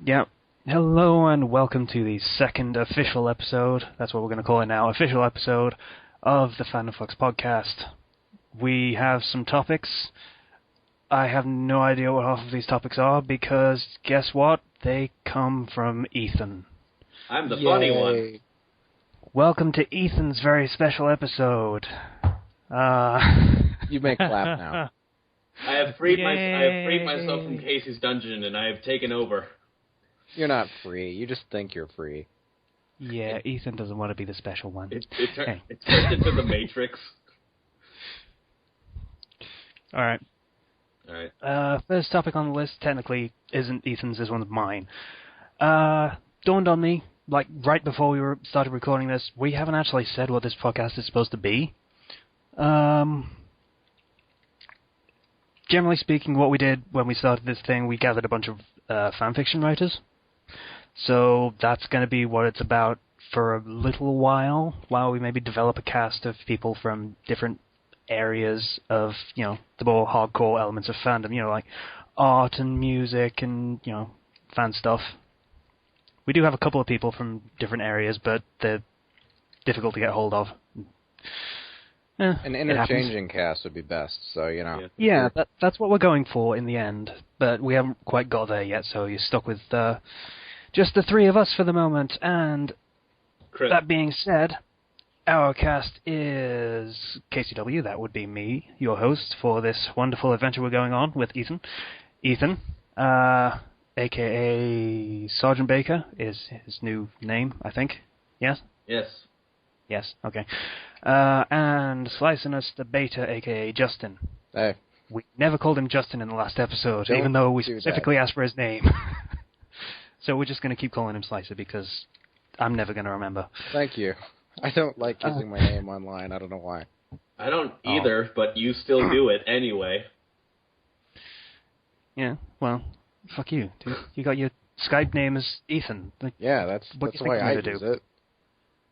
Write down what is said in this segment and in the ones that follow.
Yep. Hello and welcome to the second official episode, that's what we're going to call it now, official episode of the Fandom Flux podcast. We have some topics. I have no idea what half of these topics are because, guess what? They come from Ethan. I'm the funny one. Welcome to Ethan's very special episode. You may clap now. I have freed myself from Casey's dungeon, and I have taken over. You're not free. You just think you're free. Yeah, Ethan doesn't want to be the special one. It turned into the Matrix. All right. First topic on the list technically isn't Ethan's, this one's mine. Dawned on me, like right before we started recording this, we haven't actually said what this podcast is supposed to be. Generally speaking, what we did when we started this thing, we gathered a bunch of fanfiction writers. So that's going to be what it's about for a little while we maybe develop a cast of people from different areas of, the more hardcore elements of fandom, like art and music and, fan stuff. We do have a couple of people from different areas, but they're difficult to get hold of. An interchanging cast would be best, so, Yeah, that's what we're going for in the end, but we haven't quite got there yet, so you're stuck with just the three of us for the moment, and that being said, our cast is KCW, that would be me, your host for this wonderful adventure we're going on with Ethan. Ethan, a.k.a. Sergeant Baker, is his new name, I think. Yes? Yes, okay. And slicing us the Beta, a.k.a. Justin. Hey. We never called him Justin in the last episode, even though we specifically asked for his name. So we're just going to keep calling him Slicer because I'm never going to remember. Thank you. I don't like using my name online. I don't know why. I don't either, but you still do it anyway. Yeah, well, fuck you, dude. You got your Skype name as Ethan. Yeah, that's why I use it.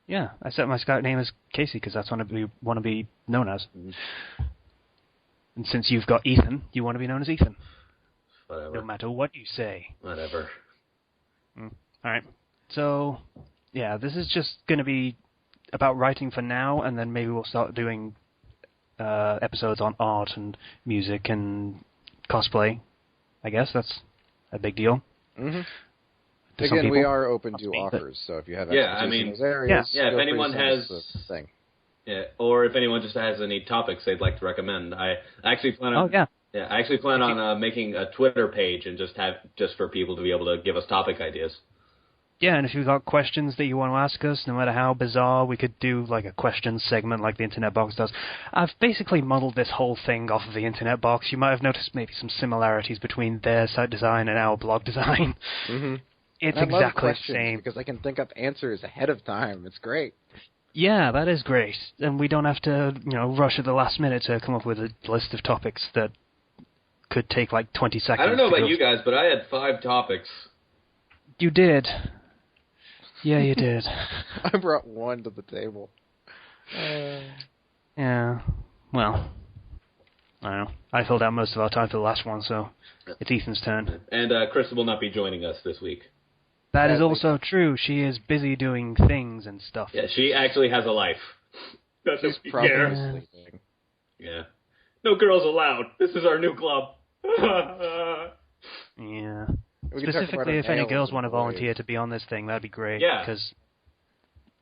Yeah, I set my Skype name as Casey because that's what I want to be known as. Mm. And since you've got Ethan, you want to be known as Ethan. Whatever. No matter what you say. Whatever. Alright, so, yeah, this is just going to be about writing for now, and then maybe we'll start doing episodes on art and music and cosplay. I guess that's a big deal. Mm-hmm. Again, we are open to offers, so if you have expertise in those areas, if anyone has thing. Yeah, or if anyone just has any topics they'd like to recommend, I actually plan on. I actually plan on making a Twitter page and just for people to be able to give us topic ideas. Yeah, and if you've got questions that you want to ask us, no matter how bizarre, we could do like a question segment like the Internet Box does. I've basically modeled this whole thing off of the Internet Box. You might have noticed maybe some similarities between their site design and our blog design. Mm-hmm. It's exactly the same. Because I can think up answers ahead of time. It's great. Yeah, that is great. And we don't have to, rush at the last minute to come up with a list of topics that could take like 20 seconds. I don't know about you guys, but I had 5 topics. You did. Yeah, you did. I brought 1 to the table. Yeah. Well, I don't know. I filled out most of our time for the last one, so it's Ethan's turn. And Krista will not be joining us this week. That is also true. She is busy doing things and stuff. Yeah, she actually has a life. She's probably sleeping. Yeah. No girls allowed. This is our new club. Yeah. Specifically, if any girls want to volunteer to be on this thing, that'd be great. Yeah. Because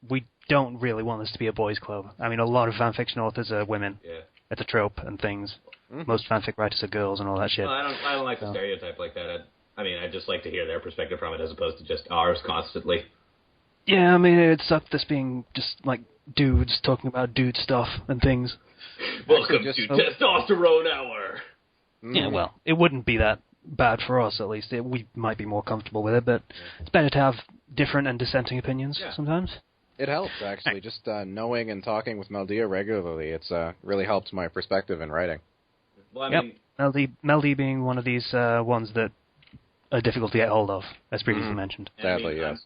we don't really want this to be a boys' club. I mean, a lot of fanfiction authors are women. Yeah. At the Trope and things. Mm-hmm. Most fanfic writers are girls and all that shit. Well, I don't like the stereotype like that. I just like to hear their perspective from it as opposed to just ours constantly. Yeah, I mean, it sucked this being just like dudes talking about dude stuff and things. Welcome to Testosterone Hour. Yeah, well, it wouldn't be that bad for us, at least. We might be more comfortable with it, but it's better to have different and dissenting opinions sometimes. It helps, actually. Just knowing and talking with Meldia regularly, it's really helped my perspective in writing. Well, I mean, Meldy being one of these ones that are difficult to get hold of, as previously mentioned. Sadly, yes.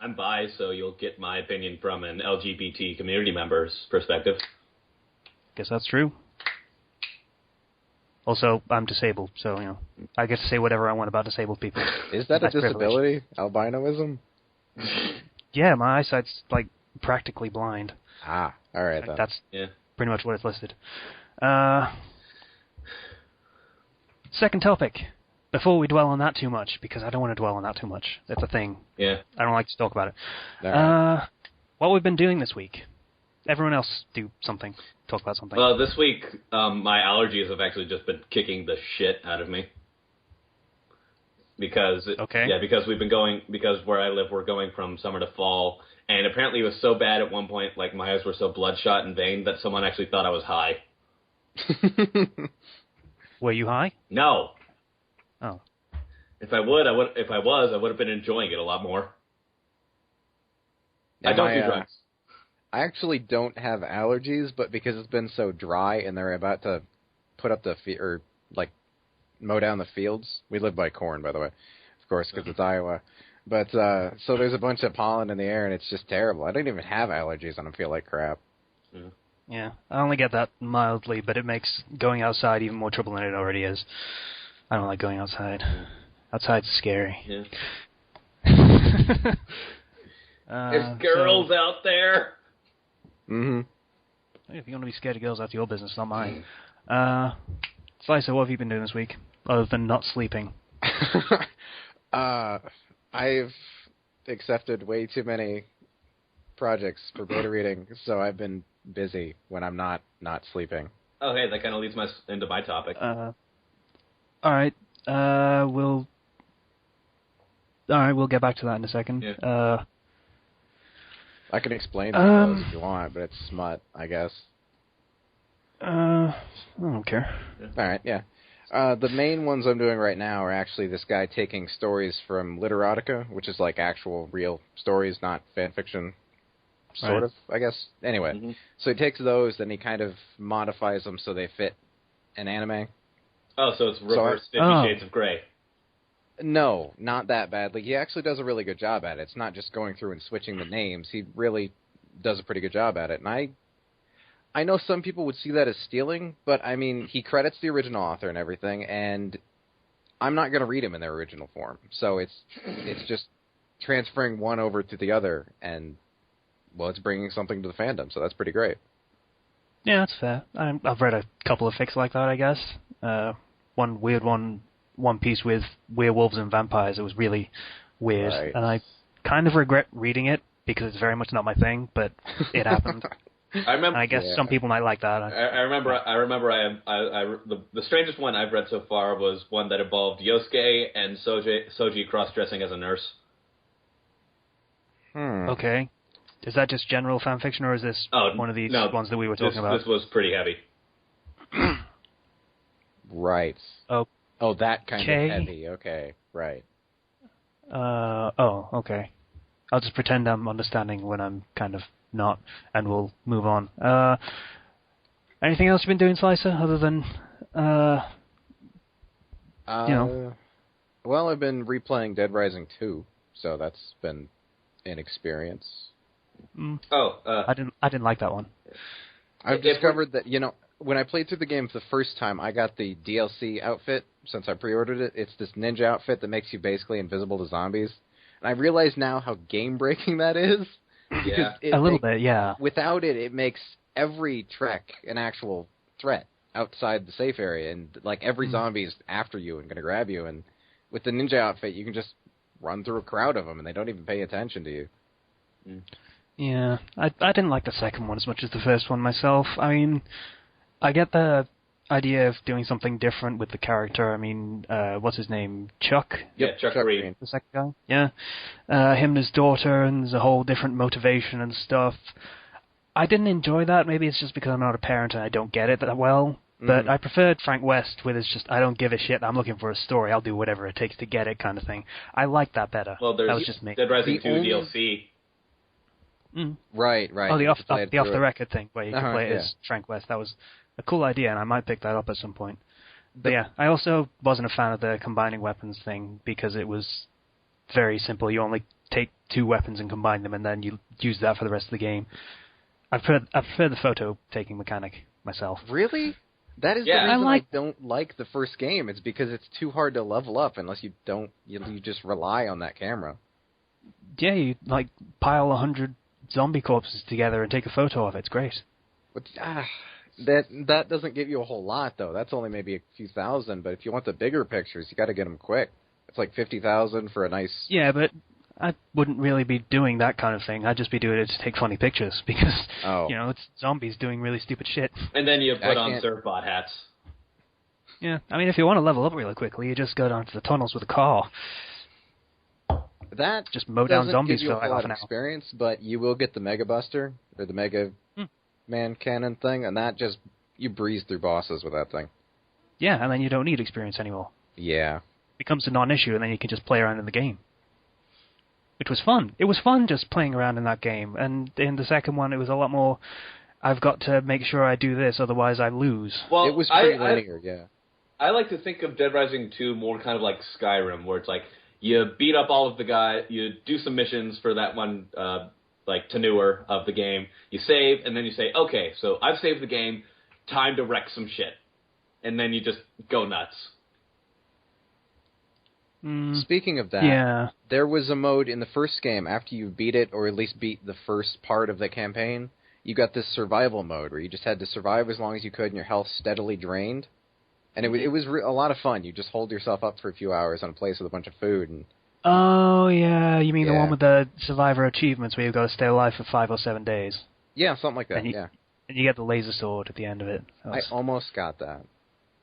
I'm bi, so you'll get my opinion from an LGBT community member's perspective. Guess that's true. Also, I'm disabled, so, I get to say whatever I want about disabled people. Is that a disability? Privilege. Albinoism? Yeah, my eyesight's, practically blind. Ah, all right, then. That's pretty much what it's listed. Second topic. Before we dwell on that too much, because I don't want to dwell on that too much. That's a thing. Yeah. I don't like to talk about it. Right. What we've been doing this week. Everyone else do something. Talk about something. Well, this week, my allergies have actually just been kicking the shit out of me. Because because where I live, we're going from summer to fall, and apparently it was so bad at one point, my eyes were so bloodshot and vein that someone actually thought I was high. Were you high? No. Oh. If I would have been enjoying it a lot more. I don't do drugs. I actually don't have allergies, but because it's been so dry and they're about to put up mow down the fields. We live by corn, by the way, of course, because it's Iowa. But so there's a bunch of pollen in the air, and it's just terrible. I don't even have allergies, and I feel like crap. Yeah, I only get that mildly, but it makes going outside even more trouble than it already is. I don't like going outside. Outside's scary. Yeah. There's girls out there. Mm-hmm. If you want to be scared of girls, that's your business, not mine. Slicer, what have you been doing this week, other than not sleeping? I've accepted way too many projects for beta reading, so I've been busy when I'm not sleeping. Oh, hey, that kind of leads into my topic. All right. We'll get back to that in a second. Yeah. I can explain it if you want, but it's smut, I guess. I don't care. Yeah. All right, yeah. The main ones I'm doing right now are actually this guy taking stories from Literotica, which is actual real stories, not fan fiction, sort of, I guess. Anyway, so he takes those, then he kind of modifies them so they fit an anime. Oh, so it's reverse 50 Shades of Grey. No, not that badly. He actually does a really good job at it. It's not just going through and switching the names. He really does a pretty good job at it. And I know some people would see that as stealing, but, I mean, he credits the original author and everything, and I'm not going to read him in their original form. So it's just transferring one over to the other, and, well, it's bringing something to the fandom, so that's pretty great. Yeah, that's fair. I've read a couple of fics like that, I guess. One weird one piece with werewolves and vampires. It was really weird, and I kind of regret reading it because it's very much not my thing, but it happened. I remember. I guess some people might like that. I remember. The strangest one I've read so far was one that involved Yosuke and Soji cross-dressing as a nurse. Okay, is that just general fan fiction, or is this one of these ones that we were talking about? This was pretty heavy. Right. Oh, that kind of heavy. Okay, right. Okay. I'll just pretend I'm understanding when I'm kind of not, and we'll move on. Anything else you've been doing, Slicer, other than, Well, I've been replaying Dead Rising 2, so that's been an experience. I didn't like that one. I've discovered that, when I played through the game for the first time, I got the DLC outfit, since I pre-ordered it. It's this ninja outfit that makes you basically invisible to zombies. And I realize now how game-breaking that is. Yeah. A little bit, yeah. Without it, it makes every trek an actual threat outside the safe area. And, every zombie is after you and going to grab you. And with the ninja outfit, you can just run through a crowd of them, and they don't even pay attention to you. Yeah. I didn't like the second one as much as the first one myself. I mean, I get the idea of doing something different with the character. I mean, what's his name? Chuck? Yeah, Chuck Reed. The second guy? Yeah. Him and his daughter, and there's a whole different motivation and stuff. I didn't enjoy that. Maybe it's just because I'm not a parent and I don't get it that well. But I preferred Frank West with his just, I don't give a shit, I'm looking for a story, I'll do whatever it takes to get it kind of thing. I like that better. Well, there's that was just me. Dead Rising 2 DLC. Right. Oh, the off-the-record thing, where you can play it as Frank West. That was a cool idea, and I might pick that up at some point. But yeah, I also wasn't a fan of the combining weapons thing, because it was very simple. You only take two weapons and combine them, and then you use that for the rest of the game. I prefer the photo-taking mechanic myself. Really? That is the reason I don't like the first game. It's because it's too hard to level up unless you just rely on that camera. Yeah, you pile 100 zombie corpses together and take a photo of it. It's great. But, that doesn't give you a whole lot, though. That's only maybe a few thousand. But if you want the bigger pictures, you got to get them quick. It's like 50,000 for a nice. Yeah, but I wouldn't really be doing that kind of thing. I'd just be doing it to take funny pictures because it's zombies doing really stupid shit. And then you put on surfbot hats. Yeah, I mean, if you want to level up really quickly, you just go down to the tunnels with a car. That just mow down zombies for like half an hour. Experience, but you will get the Mega Buster or the Mega Man Cannon thing, and that just you breeze through bosses with that thing. Yeah, and then you don't need experience anymore. Yeah, it becomes a non-issue, and then you can just play around in the game, which was fun. It was fun just playing around in that game, and in the second one, it was a lot more. I've got to make sure I do this, otherwise I lose. Well, it was pretty linear, yeah. I like to think of Dead Rising 2 more kind of like Skyrim, where it's like you beat up all of the guys, you do some missions for that one, tenure of the game, you save, and then you say, okay, so I've saved the game, time to wreck some shit. And then you just go nuts. Speaking of that, there was a mode in the first game, after you beat it, or at least beat the first part of the campaign, you got this survival mode, where you just had to survive as long as you could, and your health steadily drained. And it was a lot of fun. You just hold yourself up for a few hours on a place with a bunch of food. And oh, yeah. You mean the one with the survivor achievements where you've got to stay alive for 5 or 7 days? Yeah, something like that, And you get the laser sword at the end of it. I almost got that.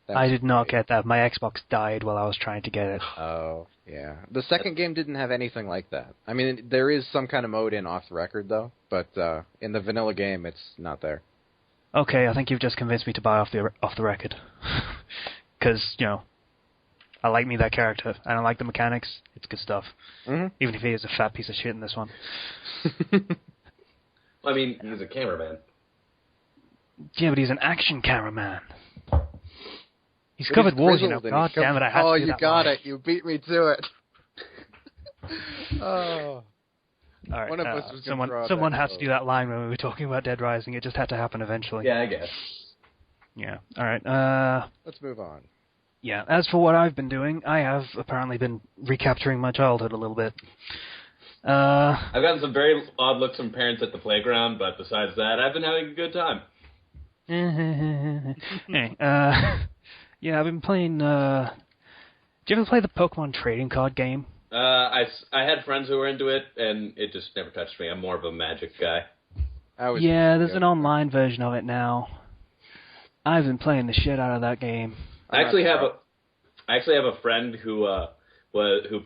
I did not get that. My Xbox died while I was trying to get it. Oh, yeah. The second game didn't have anything like that. I mean, there is some kind of mode in Off the Record, though. But in the vanilla game, it's not there. Okay, I think you've just convinced me to buy Off the Record. Because, I like me that character. I don't like the mechanics. It's good stuff. Mm-hmm. Even if he is a fat piece of shit in this one. I mean, he's a cameraman. Yeah, but he's an action cameraman. He's covered wars, God damn it, I had to do that. Oh, you got it. You beat me to it. Oh. All right, one of us was someone had to do that line when we were talking about Dead Rising. It just had to happen eventually. Yeah, I guess. Yeah. All right. Let's move on. Yeah. As for what I've been doing, I have apparently been recapturing my childhood a little bit. I've gotten some very odd looks from parents at the playground, but besides that, I've been having a good time. Hey, yeah, I've been playing. Did you ever play the Pokemon trading card game? I had friends who were into it, and it just never touched me. I'm more of a Magic guy. There's an online version of it now. I've been playing the shit out of that game. I actually have a friend who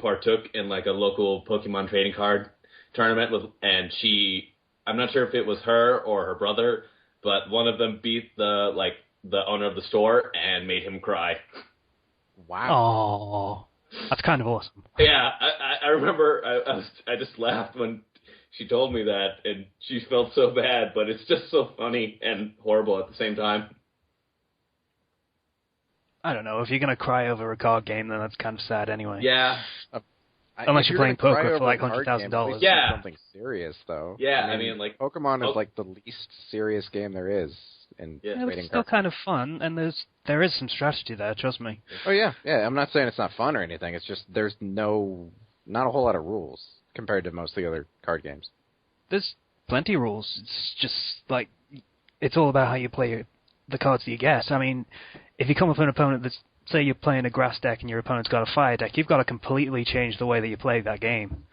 partook in like a local Pokemon trading card tournament and I'm not sure if it was her or her brother, but one of them beat the owner of the store and made him cry. Wow. Oh, that's kind of awesome. Yeah, I remember I just laughed when she told me that, and she felt so bad, but it's just so funny and horrible at the same time. I don't know. If you're going to cry over a card game, then that's kind of sad anyway. Yeah. Unless you're playing poker for like $100,000. Yeah. Something serious, though. Yeah, I mean like Pokemon is like the least serious game there is. It's still kind of fun, and there is some strategy there, trust me. Oh, yeah. Yeah, I'm not saying it's not fun or anything. It's just there's not a whole lot of rules compared to most of the other card games. There's plenty of rules. It's just like, it's all about how you play the cards that you get. I mean, if you come up with an opponent that's, say you're playing a grass deck and your opponent's got a fire deck, you've got to completely change the way that you play that game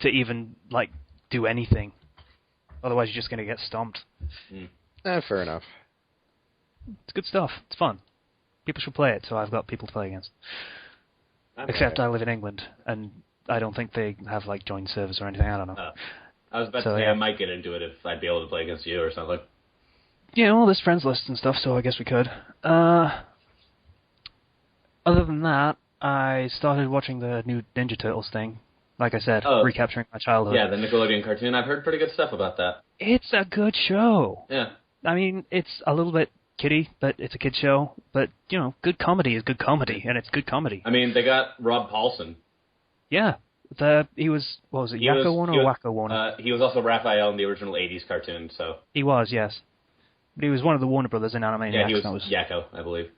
to even, do anything. Otherwise, you're just going to get stomped. Fair enough. It's good stuff. It's fun. People should play it, so I've got people to play against. Except I live in England, and I don't think they have, joint servers or anything. I don't know. I was about to say I might get into it if I'd be able to play against you or something. Yeah, well, there's friends lists and stuff, so I guess we could. Other than that, I started watching the new Ninja Turtles thing. Like I said, recapturing my childhood. Yeah, the Nickelodeon cartoon. I've heard pretty good stuff about that. It's a good show. Yeah. I mean, it's a little bit kiddie, but it's a kid show. But, good comedy is good comedy, and it's good comedy. I mean, they got Rob Paulson. Yeah. He was, what was it, Yakko Warner or Wacko Warner? He was also Raphael in the original 80s cartoon, so. He was, yes. He was one of the Warner Brothers in Animaniacs. Yeah, he was Yakko, I believe.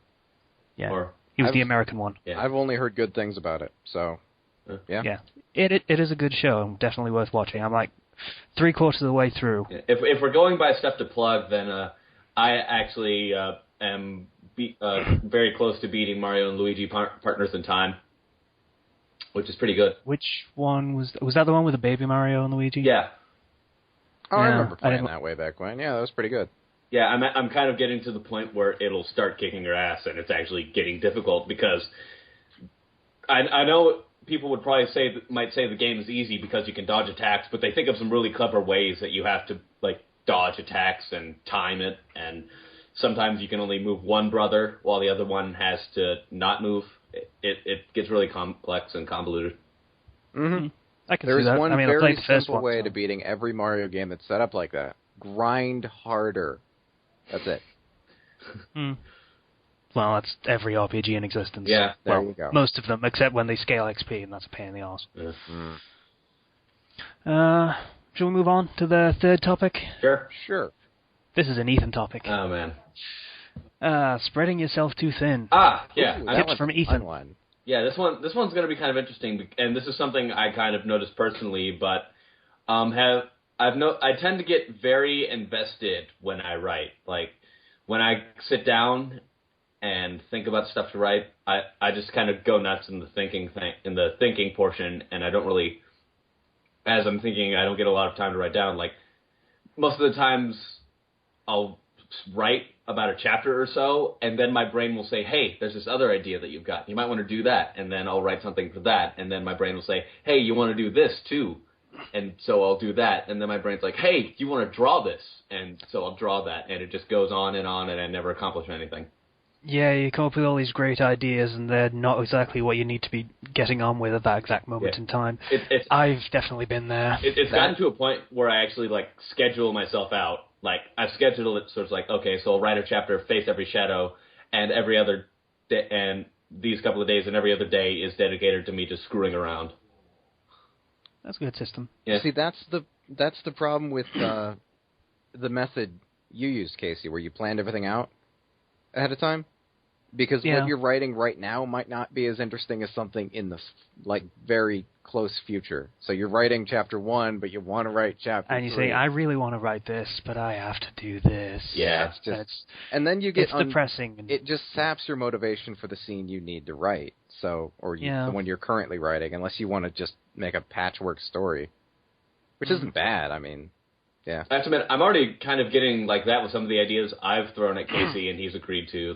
Yeah, he was the American one. Yeah. I've only heard good things about it, so yeah. Yeah, it is a good show, definitely worth watching. I'm like 3/4 of the way through. Yeah. If we're going by stuff to plug, then I actually am very close to beating Mario and Luigi Partners in Time, which is pretty good. Which one was that? The one with the baby Mario and Luigi? Yeah. Oh, I remember playing that way back when. Yeah, that was pretty good. Yeah, I'm kind of getting to the point where it'll start kicking your ass, and it's actually getting difficult because I know people would probably might say the game is easy because you can dodge attacks, but they think of some really clever ways that you have to dodge attacks and time it, and sometimes you can only move one brother while the other one has to not move. It gets really complex and convoluted. Mm-hmm. I can There's see that. one I very simple way to beating every Mario game that's set up like that. Grind harder. That's it. Well, that's every RPG in existence. Yeah, there you go. Most of them, except when they scale XP, and that's a pain in the arse. Yeah. Shall we move on to the third topic? Sure. This is an Ethan topic. Oh, man. Spreading yourself too thin. Yeah. Ooh, tips from Ethan. Yeah, this one's going to be kind of interesting, and this is something I kind of noticed personally, but I tend to get very invested when I write. Like, when I sit down and think about stuff to write, I just kind of go nuts in the thinking portion, and I don't really, as I'm thinking, I don't get a lot of time to write down. Like, most of the times, I'll write about a chapter or so, and then my brain will say, hey, there's this other idea that you've got. You might want to do that, and then I'll write something for that, and then my brain will say, hey, you want to do this too, and so I'll do that, and then my brain's like, hey, do you want to draw this? And so I'll draw that, and it just goes on, and I never accomplish anything. Yeah, you come up with all these great ideas, and they're not exactly what you need to be getting on with at that exact moment in time. I've definitely been there. It's gotten to a point where I actually schedule myself out. Like, I've scheduled it so it's like, okay, so I'll write a chapter, face every shadow, and every other day, and these couple of days and every other day is dedicated to me just screwing around. That's a good system. Yeah. See, that's the problem with the method you used, Casey, where you planned everything out ahead of time. Because what you're writing right now might not be as interesting as something in the very close future. So you're writing chapter 1, but you want to write chapter 3. And you say, I really want to write this, but I have to do this. Yeah. And then you get it's depressing. It just saps your motivation for the scene you need to write. So, the one you're currently writing, unless you want to just make a patchwork story, which isn't bad. I mean, yeah. I have to admit, I'm already kind of getting like that with some of the ideas I've thrown at Casey, and he's agreed to,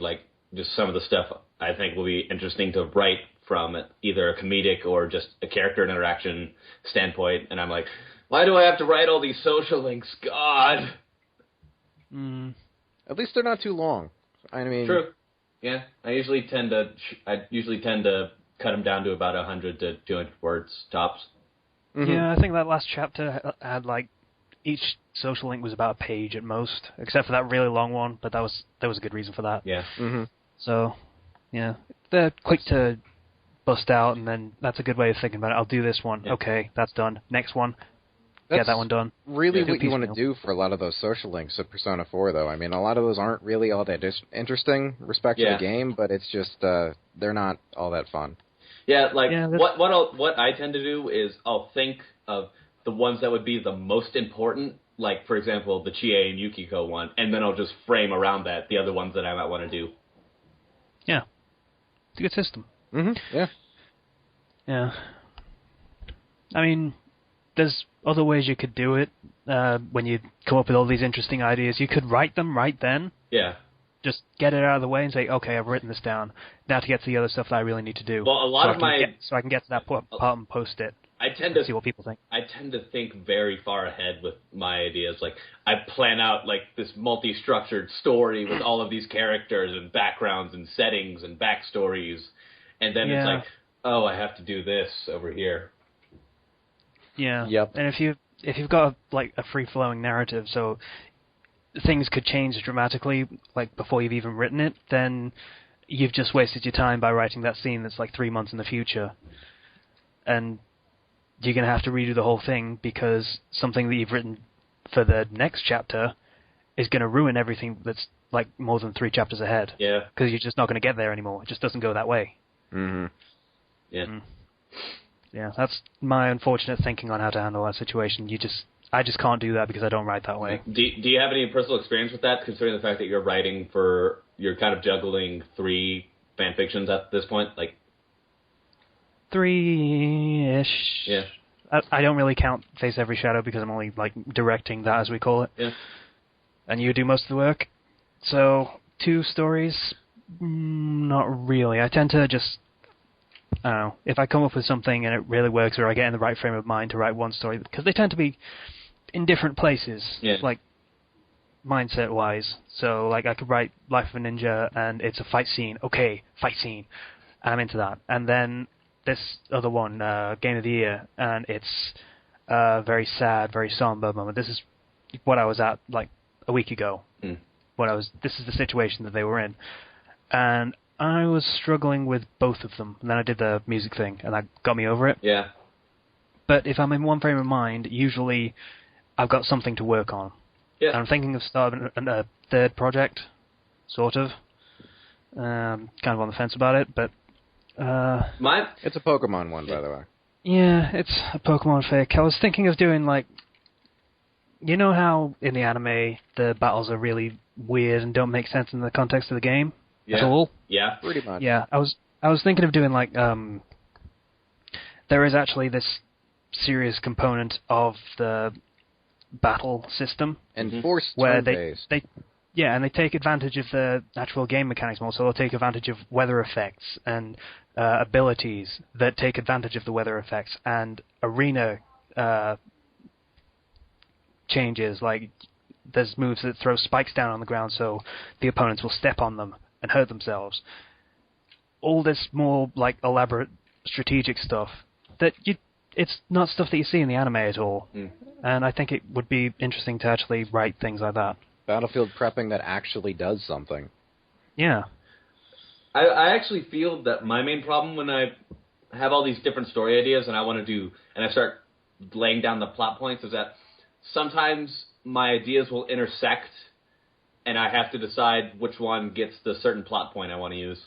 just some of the stuff I think will be interesting to write from either a comedic or just a character interaction standpoint. And I'm like, why do I have to write all these social links? God. At least they're not too long. I mean, true. Yeah, I usually tend to cut them down to about 100 to 200 words tops. Mm-hmm. Yeah, I think that last chapter had each social link was about a page at most, except for that really long one. But there was a good reason for that. Yeah. Mm-hmm. So, yeah, they're quick to bust out, and then that's a good way of thinking about it. I'll do this one. Yeah. Okay, that's done. Next one. Get that one done. Really what you want to do for a lot of those social links of Persona 4, though. I mean, a lot of those aren't really all that interesting respect to the game, but it's just they're not all that fun. Yeah, what I tend to do is I'll think of the ones that would be the most important, like, for example, the Chie and Yukiko one, and then I'll just frame around that the other ones that I might want to do. Yeah. It's a good system. Mm-hmm. Yeah. Yeah. I mean, there's other ways you could do it when you come up with all these interesting ideas. You could write them right then. Yeah. Just get it out of the way and say, okay, I've written this down. Now to get to the other stuff that I really need to do. Well, so I can get to that part and post it. I tend to see what people think. I tend to think very far ahead with my ideas. Like, I plan out this multi-structured story with all of these characters and backgrounds and settings and backstories, and then it's like, oh, I have to do this over here. Yeah. Yep. And if you've got a free-flowing narrative, so things could change dramatically before you've even written it, then you've just wasted your time by writing that scene that's 3 months in the future, and you're going to have to redo the whole thing because something that you've written for the next chapter is going to ruin everything that's like more than 3 chapters ahead. Yeah. Because you're just not going to get there anymore. It just doesn't go that way. Mm-hmm. Yeah. Yeah, that's my unfortunate thinking on how to handle that situation. I just can't do that because I don't write that way. Do you have any personal experience with that, considering the fact that you're kind of juggling 3 fan fictions at this point? Like 3-ish. Yeah. I don't really count Face Every Shadow because I'm only like directing that, as we call it. Yeah. And you do most of the work. So 2 stories, not really. I tend to just, I don't know, if I come up with something and it really works, or I get in the right frame of mind to write one story, because they tend to be in different places, like mindset-wise. So, like, I could write Life of a Ninja, and it's a fight scene. Okay, fight scene. I'm into that. And then this other one, Game of the Year, and it's a very sad, very somber moment. This is what I was at, like, a week ago. This is the situation that they were in. And I was struggling with both of them. And then I did the music thing, and that got me over it. Yeah. But if I'm in one frame of mind, usually I've got something to work on. Yeah. And I'm thinking of starting a third project, sort of. Kind of on the fence about it, but... It's a Pokemon one, by the way. Yeah, it's a Pokemon fic. I was thinking of doing, like... You know how in the anime the battles are really weird and don't make sense in the context of the game at all? Yeah. Pretty much. Yeah, I was thinking of doing, like... there is actually this serious component of the battle system. Enforced where turn-based. and they take advantage of the actual game mechanics more, so they'll take advantage of weather effects and abilities that take advantage of the weather effects, and arena changes, like there's moves that throw spikes down on the ground so the opponents will step on them and hurt themselves. All this more like elaborate strategic stuff that it's not stuff that you see in the anime at all. And I think it would be interesting to actually write things like that. Battlefield prepping that actually does something. Yeah. I actually feel that my main problem when I have all these different story ideas and I start laying down the plot points is that sometimes my ideas will intersect and I have to decide which one gets the certain plot point I want to use.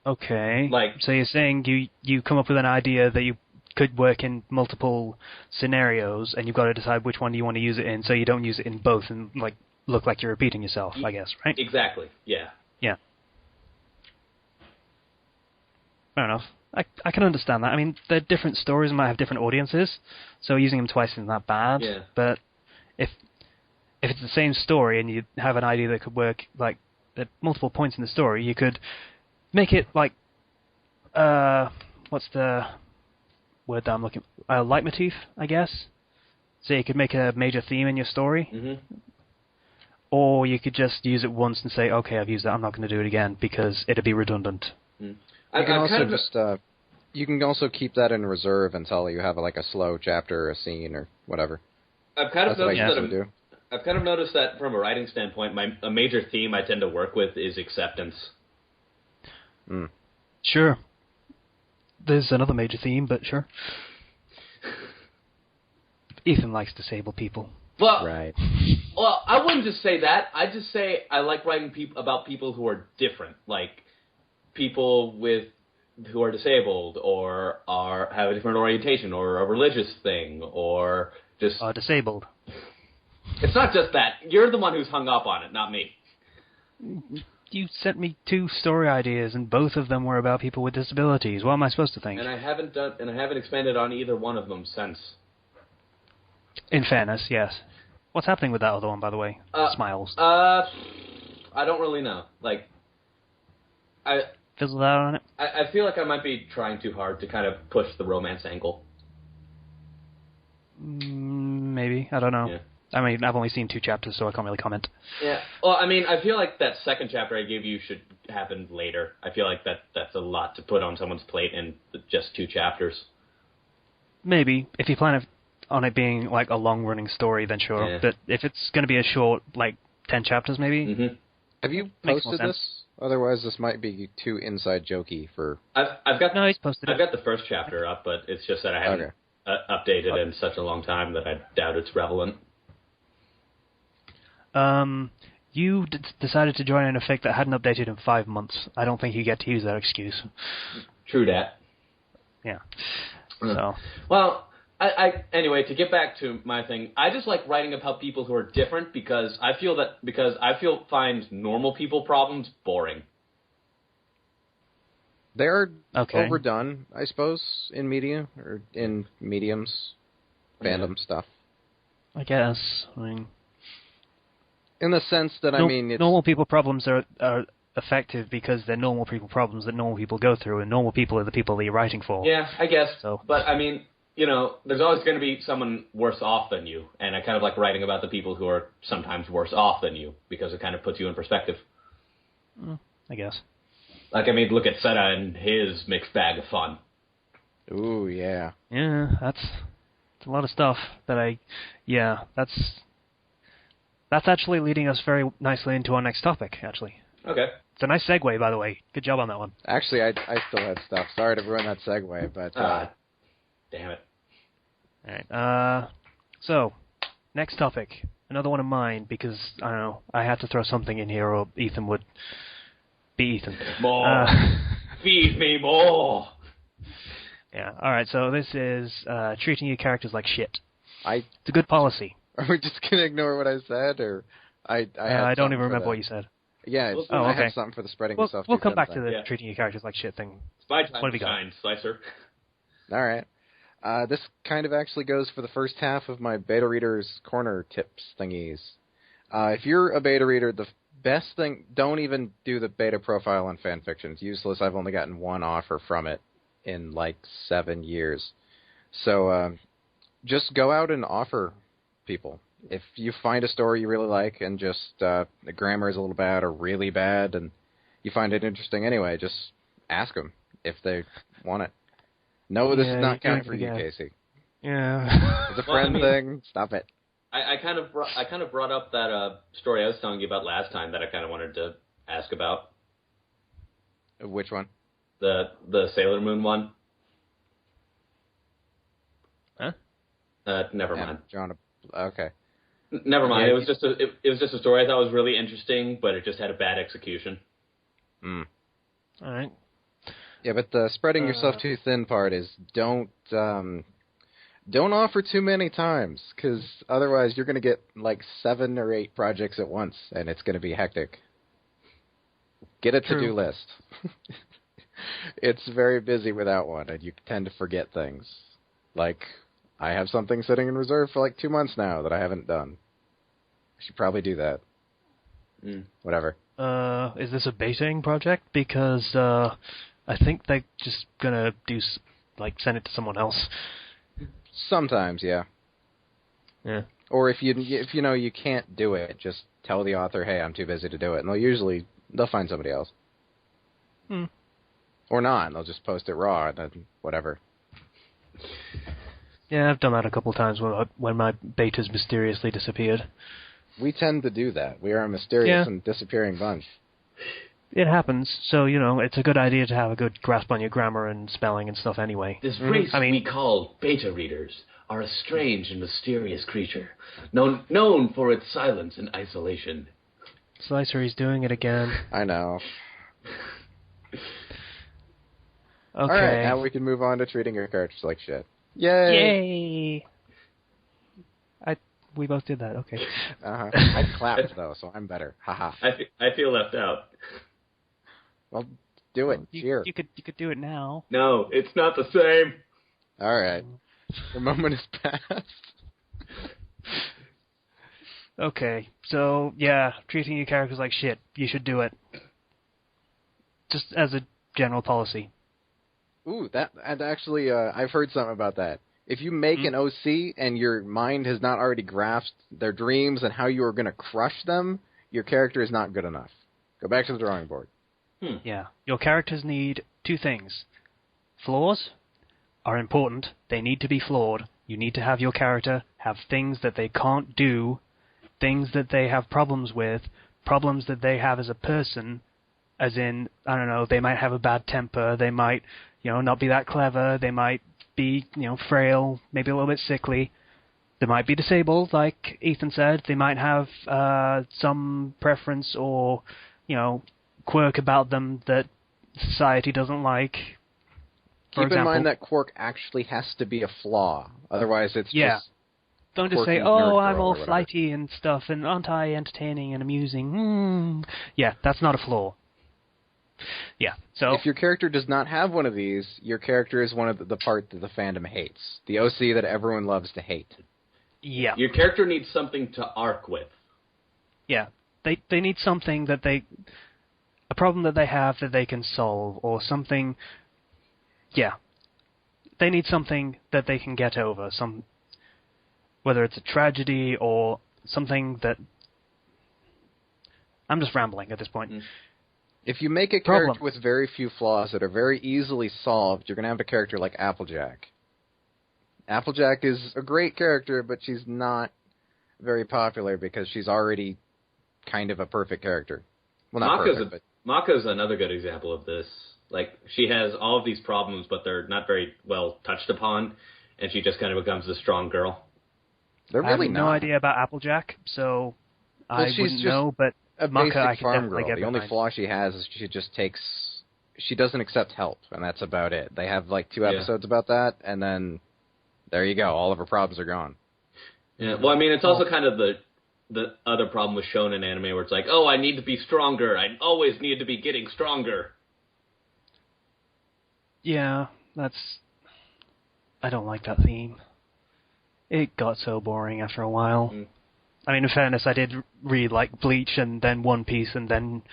Okay. So you're saying you come up with an idea that you could work in multiple scenarios, and you've got to decide which one you want to use it in, so you don't use it in both and like look like you're repeating yourself, I guess, right? Exactly. Yeah. Yeah. Fair enough. I can understand that. I mean, they're different stories and might have different audiences, so using them twice isn't that bad. Yeah. But if it's the same story and you have an idea that could work like at multiple points in the story, you could make it like what's the word that I'm looking for? Leitmotif, I guess. So you could make a major theme in your story. Or you could just use it once and say, okay, I've used that, I'm not going to do it again, because it'd be redundant. You can also keep that in reserve until you have like a slow chapter or a scene or whatever. I've kind of noticed that from a writing standpoint, a major theme I tend to work with is acceptance. Sure. There's another major theme, but sure. Ethan likes disabled people. Well, right. Well, I wouldn't just say that. I'd just say I like writing about people who are different, like people who are disabled or have a different orientation or a religious thing or just disabled. It's not just that. You're the one who's hung up on it, not me. You sent me 2 story ideas, and both of them were about people with disabilities. What am I supposed to think? And I haven't expanded on either one of them since. In fairness, yes. What's happening with that other one, by the way? Smiles. I don't really know. Fizzled out on it? I feel like I might be trying too hard to kind of push the romance angle. Maybe. I don't know. Yeah. I mean, I've only seen 2 chapters, so I can't really comment. Yeah. Well, I mean, I feel like that second chapter I gave you should happen later. I feel like that's a lot to put on someone's plate in just 2 chapters. Maybe. If you plan on it being like a long-running story, then sure. Yeah. But if it's going to be a short, like 10 chapters maybe... Have you posted this? Otherwise, this might be too inside jokey for... No, he's posted it. I've got the first chapter up, but it's just that I haven't updated in such a long time that I doubt it's relevant. You decided to join an fic that hadn't updated in 5 months. I don't think you get to use that excuse. True that. Yeah. So. Well, anyway, to get back to my thing, I just like writing about people who are different because I find normal people problems boring. They're overdone, I suppose, in media or in mediums, fandom stuff. I guess. I mean, in the sense that it's normal people problems are effective because they're normal people problems that normal people go through, and normal people are the people that you're writing for. Yeah, I guess. So. But I mean, there's always going to be someone worse off than you, and I kind of like writing about the people who are sometimes worse off than you because it kind of puts you in perspective. I guess. Like, I mean, look at Seta and his mixed bag of fun. Ooh, yeah. Yeah, that's a lot of stuff that that's actually leading us very nicely into our next topic, actually. Okay. It's a nice segue, by the way. Good job on that one. Actually, I still had stuff. Sorry to ruin that segue, but... damn it. All right. So, next topic. Another one of mine, because, I don't know, I had to throw something in here or Ethan would be Ethan. More. Feed me more. Yeah, all right, so this is treating your characters like shit. It's a good policy. Are we just going to ignore what I said, or... I don't even remember what you said. Yeah, I have something for the spreading yourself. We'll come back to the treating your characters like shit thing. It's my time to shine, Slicer. All right. This kind of actually goes for the first half of my beta readers corner tips thingies. If you're a beta reader, the best thing, don't even do the beta profile on fanfiction. It's useless. I've only gotten one offer from it in like 7 years. So just go out and offer people. If you find a story you really like and just the grammar is a little bad or really bad and you find it interesting anyway, just ask them if they want it. No, this is not counting for you, Casey. Yeah. It's a friend thing. Stop it. I kind of brought up that story I was telling you about last time that I kind of wanted to ask about. Which one? The Sailor Moon one. Huh? Never mind. Okay. Never mind. Yeah, it was just a story I thought was really interesting, but it just had a bad execution. All right. Yeah, but the spreading yourself too thin part is don't offer too many times, because otherwise you're going to get like 7 or 8 projects at once, and it's going to be hectic. Get a to-do list. It's very busy without one, and you tend to forget things. Like, I have something sitting in reserve for like 2 months now that I haven't done. I should probably do that. Whatever. Is this a baiting project? Because I think they're just gonna send it to someone else. Sometimes, yeah. Yeah. Or if you know you can't do it, just tell the author, hey, I'm too busy to do it, and they'll find somebody else. Or not, and they'll just post it raw and then whatever. Yeah, I've done that a couple times when my betas mysteriously disappeared. We tend to do that. We are a mysterious and disappearing bunch. It happens, so, it's a good idea to have a good grasp on your grammar and spelling and stuff anyway. This race we call beta readers are a strange and mysterious creature, known for its silence and isolation. Slicer, he's doing it again. I know. Okay. All right, now we can move on to treating your characters like shit. Yay! We both did that, okay. I clapped, though, so I'm better. Haha. I feel left out. Well, do it. Cheer. You could do it now. No, it's not the same. All right. The moment is past. Okay, so, yeah, treating your characters like shit. You should do it. Just as a general policy. Ooh, and actually, I've heard something about that. If you make an OC and your mind has not already grasped their dreams and how you are going to crush them, your character is not good enough. Go back to the drawing board. Yeah. Your characters need 2 things. Flaws are important. They need to be flawed. You need to have your character have things that they can't do, things that they have problems with, problems that they have as a person, as in, I don't know, they might have a bad temper, they might, not be that clever, they might be, frail, maybe a little bit sickly. They might be disabled, like Ethan said. They might have some preference or, quirk about them that society doesn't like. Keep in mind that quirk actually has to be a flaw. Otherwise, it's just... Don't just say, oh, I'm all flighty and stuff, and aren't I entertaining and amusing? Yeah, that's not a flaw. Yeah, so... If your character does not have one of these, your character is one of the part that the fandom hates. The OC that everyone loves to hate. Yeah. Your character needs something to arc with. Yeah, they need something that they... A problem that they have that they can solve, or something... Yeah. They need something that they can get over, whether it's a tragedy or something that... I'm just rambling at this point. If you make a character with very few flaws that are very easily solved, you're going to have a character like Applejack. Applejack is a great character, but she's not very popular because she's already kind of a perfect character. Well, not perfect, but... Maka's another good example of this. Like, she has all of these problems, but they're not very well touched upon, and she just kind of becomes a strong girl. They're really I have no idea about Applejack, so I wouldn't know, but Maka I can definitely get behind. The only flaw she has is she doesn't accept help, and that's about it. They have like 2 episodes about that, and then there you go. All of her problems are gone. Yeah, well, I mean, it's also kind of the other problem with shonen anime where it's like, oh, I need to be stronger. I always need to be getting stronger. Yeah, I don't like that theme. It got so boring after a while. I mean, in fairness, I did read, like, Bleach and then One Piece and then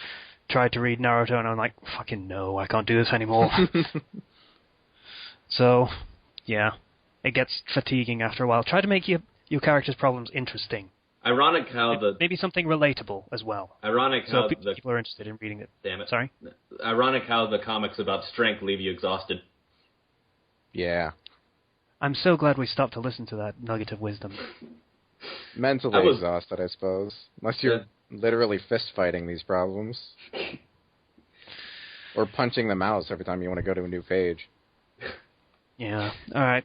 tried to read Naruto, and I'm like, fucking no, I can't do this anymore. So, yeah, it gets fatiguing after a while. Try to make your character's problems interesting. Ironic how maybe something relatable as well. Ironic how people are interested in reading it. Damn it. Sorry? Ironic how the comics about strength leave you exhausted. Yeah. I'm so glad we stopped to listen to that nugget of wisdom. Mentally exhausted, I suppose. Unless you're literally fist-fighting these problems. Or punching the mouse every time you want to go to a new page. Yeah, alright.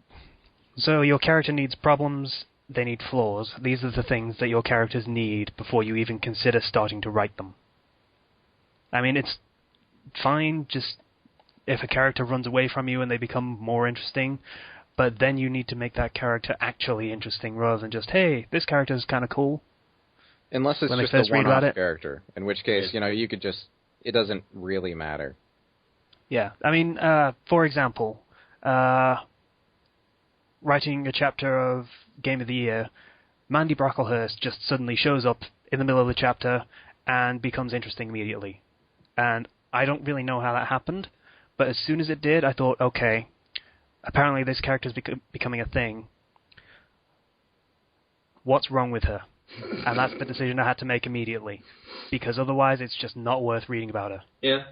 So your character needs problems, they need flaws. These are the things that your characters need before you even consider starting to write them. I mean, it's fine just if a character runs away from you and they become more interesting, but then you need to make that character actually interesting rather than just, hey, this character is kind of cool. Unless it's just a one-off character, in which case, you could just... It doesn't really matter. Yeah, I mean, for example, writing a chapter of Game of the Year, Mandy Brocklehurst just suddenly shows up in the middle of the chapter and becomes interesting immediately. And I don't really know how that happened, but as soon as it did, I thought, okay, apparently this character's becoming a thing. What's wrong with her? And that's the decision I had to make immediately, because otherwise it's just not worth reading about her. Yeah.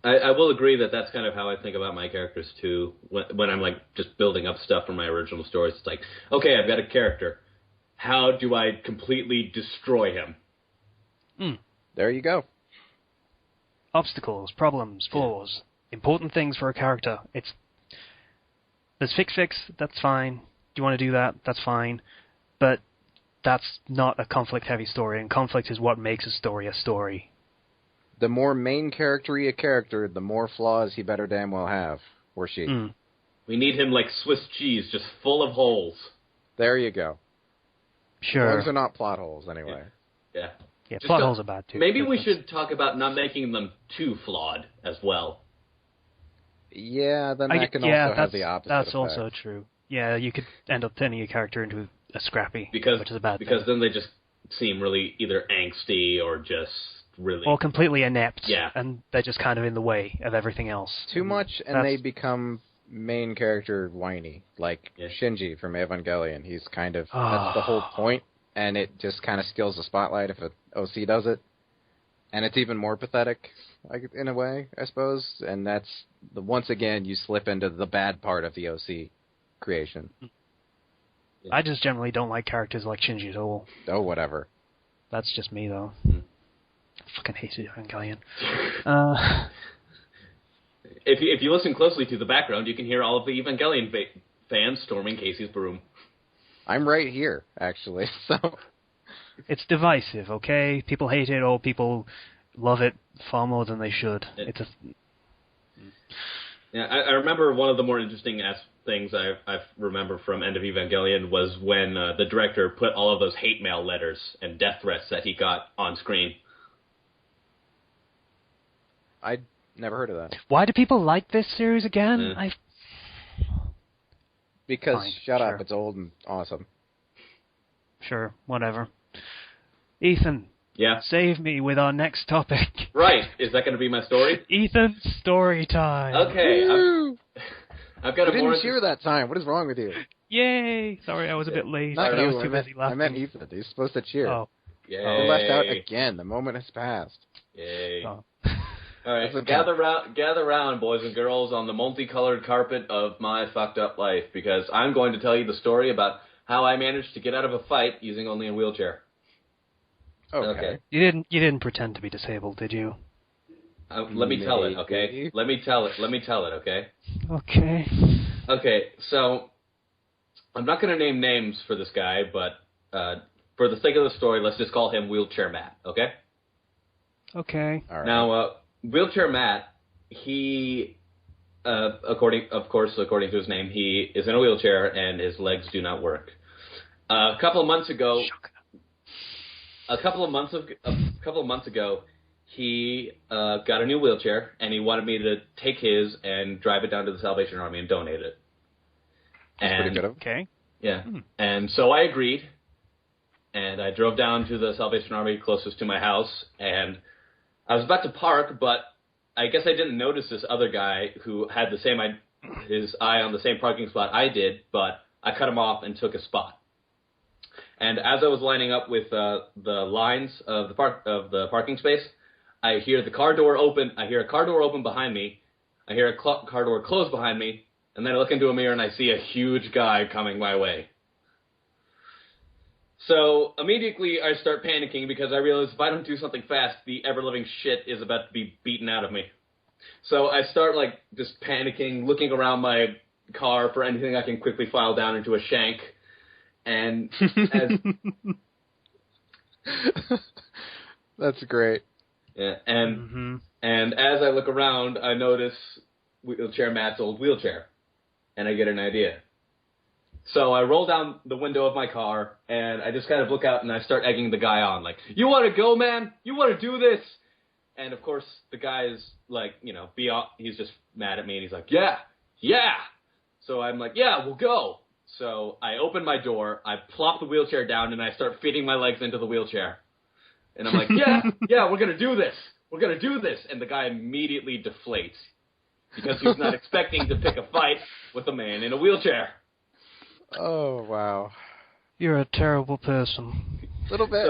I will agree that that's kind of how I think about my characters, too. When I'm, like, just building up stuff from my original stories, it's like, okay, I've got a character. How do I completely destroy him? There you go. Obstacles, problems, flaws, important things for a character. There's fix, that's fine. Do you want to do that? That's fine. But that's not a conflict-heavy story, and conflict is what makes a story. The more main character-y a character, the more flaws he better damn well have, or she. We need him like Swiss cheese, just full of holes. There you go. Sure. Those are not plot holes, anyway. Yeah. Yeah, plot holes are bad, too. Maybe we should talk about not making them too flawed as well. Yeah, then that can also have the opposite That's effect. Also true. Yeah, you could end up turning your character into a scrappy, which is a bad thing. Because then they just seem really either angsty or just really... Or completely inept. Yeah. And they're just kind of in the way of everything else. Too much, and they become main character whiny. Like Shinji from Evangelion. He's kind of... That's the whole point, and it just kind of steals the spotlight if an OC does it. And it's even more pathetic, in a way, I suppose. And that's, once again, you slip into the bad part of the OC creation. Yeah. I just generally don't like characters like Shinji at all. Oh, whatever. That's just me, though. I fucking hate Evangelion. If you listen closely to the background, you can hear all of the Evangelion fans storming Casey's broom. I'm right here, actually. So it's divisive, okay? People hate it, or people love it far more than they should. Yeah, I remember one of the more interesting things I remember from End of Evangelion was when the director put all of those hate mail letters and death threats that he got on screen. I'd never heard of that. Why do people like this series again? Because, Fine, shut sure. up, it's old and awesome. Sure, whatever. Ethan. Yeah? Save me with our next topic. Right. Is that going to be my story? Ethan's story time. Okay. I've got I didn't cheer that time. What is wrong with you? Yay! Sorry, I was a bit late. Not I you. was too busy laughing. I meant Ethan. He's supposed to cheer. Oh. Yay. You're left out again. The moment has passed. Yay. Oh. All right, gather round, boys and girls, on the multicolored carpet of my fucked up life, because I'm going to tell you the story about how I managed to get out of a fight using only a wheelchair. Okay. You didn't pretend to be disabled, did you? Let me tell it, okay? Let me tell it, okay? Okay. Okay, so I'm not going to name names for this guy, but for the sake of the story, let's just call him Wheelchair Matt, okay? Okay. All right. Now, Wheelchair Matt, he, according to his name, he is in a wheelchair and his legs do not work. A couple of months ago, he got a new wheelchair and he wanted me to take his and drive it down to the Salvation Army and donate it. That's pretty good of him. Okay. Yeah. And so I agreed, and I drove down to the Salvation Army closest to my house, and I was about to park, but I guess I didn't notice this other guy who had his eye on the same parking spot I did, but I cut him off and took a spot. And as I was lining up with the lines of the parking space, I hear the car door open. I hear a car door open behind me. I hear a car door close behind me, and then I look into a mirror and I see a huge guy coming my way. So immediately I start panicking because I realize if I don't do something fast, the ever-living shit is about to be beaten out of me. So I start just panicking, looking around my car for anything I can quickly file down into a shank. And That's great. Yeah, and as I look around, I notice Wheelchair Matt's old wheelchair, and I get an idea. So I roll down the window of my car, and I just kind of look out, and I start egging the guy on, you want to go, man? You want to do this? And, of course, the guy is, he's just mad at me, and he's like, yeah. So I'm like, yeah, we'll go. So I open my door, I plop the wheelchair down, and I start feeding my legs into the wheelchair. And I'm like, yeah, we're going to do this. We're going to do this. And the guy immediately deflates because he's not expecting to pick a fight with a man in a wheelchair. Oh, wow. You're a terrible person. A little bit.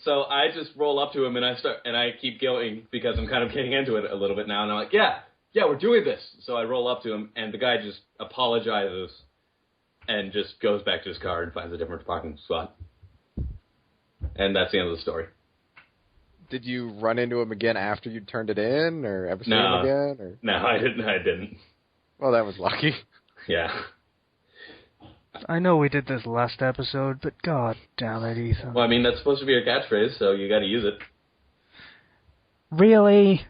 So I just roll up to him and I keep going because I'm kind of getting into it a little bit now. And I'm like, yeah, we're doing this. So I roll up to him and the guy just apologizes and just goes back to his car and finds a different parking spot. And that's the end of the story. Did you run into him again after you turned it in, or ever see him again? Or? No, I didn't. Well, that was lucky. Yeah. I know we did this last episode, but god damn it, Ethan. Well, I mean, that's supposed to be your catchphrase, so you got to use it. Really?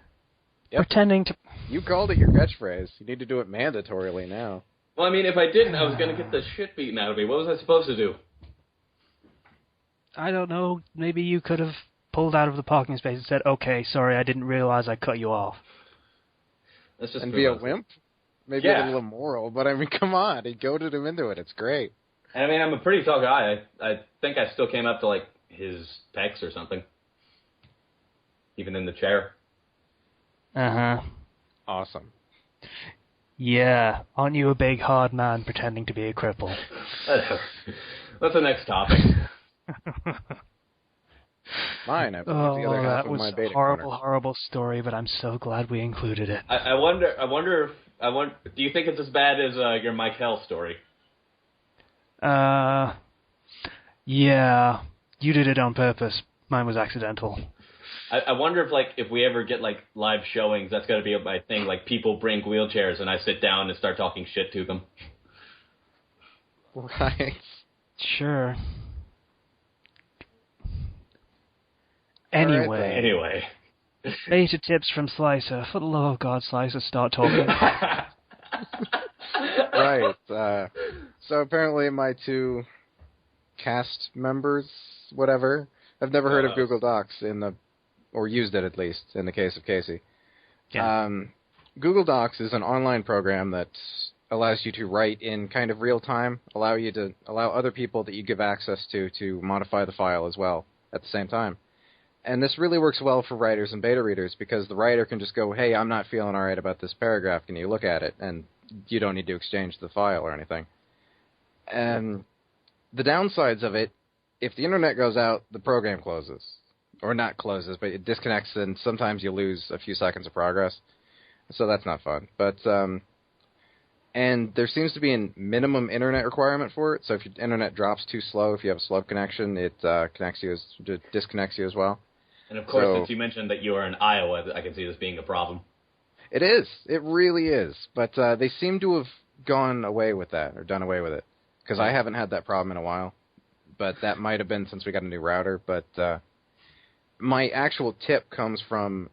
Yep. Pretending to... You called it your catchphrase. You need to do it mandatorily now. Well, I mean, if I didn't, I was going to get the shit beaten out of me. What was I supposed to do? I don't know. Maybe you could have pulled out of the parking space and said, okay, sorry, I didn't realize I cut you off. That's just and be a wimp? Maybe a little immoral, but I mean, come on. He goaded him into it. It's great. I mean, I'm a pretty tall guy. I think I still came up to, his pecs or something. Even in the chair. Uh-huh. Awesome. Yeah. Aren't you a big, hard man pretending to be a cripple? What's the next topic? Mine, I believe the other half of my beta horrible, corner. horrible story, but I'm so glad we included it. I wonder do you think it's as bad as your Mike Hell story? Yeah. You did it on purpose. Mine was accidental. I wonder if we ever get live showings, that's going to be my thing. People bring wheelchairs and I sit down and start talking shit to them. Right. Sure. Anyway. Right, anyway. Beta tips from Slicer. For the love of God, Slicer, start talking. Right. So apparently my 2 cast members, whatever, have never heard of Google Docs or used it at least, in the case of Casey. Yeah. Google Docs is an online program that allows you to write in kind of real time, allow other people that you give access to modify the file as well at the same time. And this really works well for writers and beta readers because the writer can just go, hey, I'm not feeling all right about this paragraph. Can you look at it? And you don't need to exchange the file or anything. And the downsides of it, if the internet goes out, the program closes. Or not closes, but it disconnects, and sometimes you lose a few seconds of progress. So that's not fun. But and there seems to be a minimum internet requirement for it. So if your internet drops too slow, if you have a slow connection, it disconnects you as well. And of course, since you mentioned that you are in Iowa, I can see this being a problem. It is. It really is. But they seem to have gone away with that, or done away with it. Because I haven't had that problem in a while. But that might have been since we got a new router. But my actual tip comes from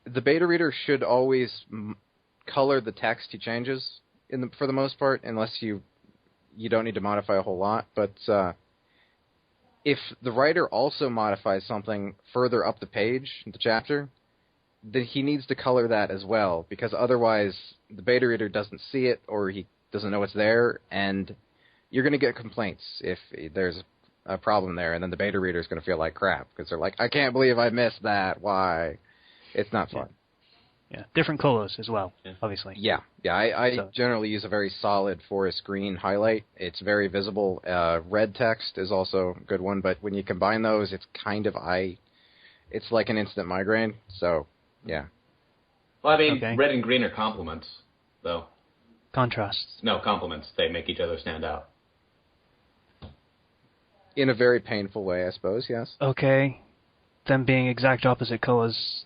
the beta reader should always color the text he changes for the most part, unless you don't need to modify a whole lot. But if the writer also modifies something further up the page, the chapter, then he needs to color that as well, because otherwise the beta reader doesn't see it or he doesn't know it's there, and you're going to get complaints if there's a problem there, and then the beta reader is going to feel like crap because they're like, I can't believe I missed that. Why? It's not fun. Yeah, different colors as well, obviously. Yeah. I generally use a very solid forest green highlight. It's very visible. Red text is also a good one, but when you combine those, it's kind of it's like an instant migraine. So, yeah. Well, I mean, red and green are complements, though. Contrasts. No, complements. They make each other stand out. In a very painful way, I suppose, yes. Okay. Them being exact opposite colors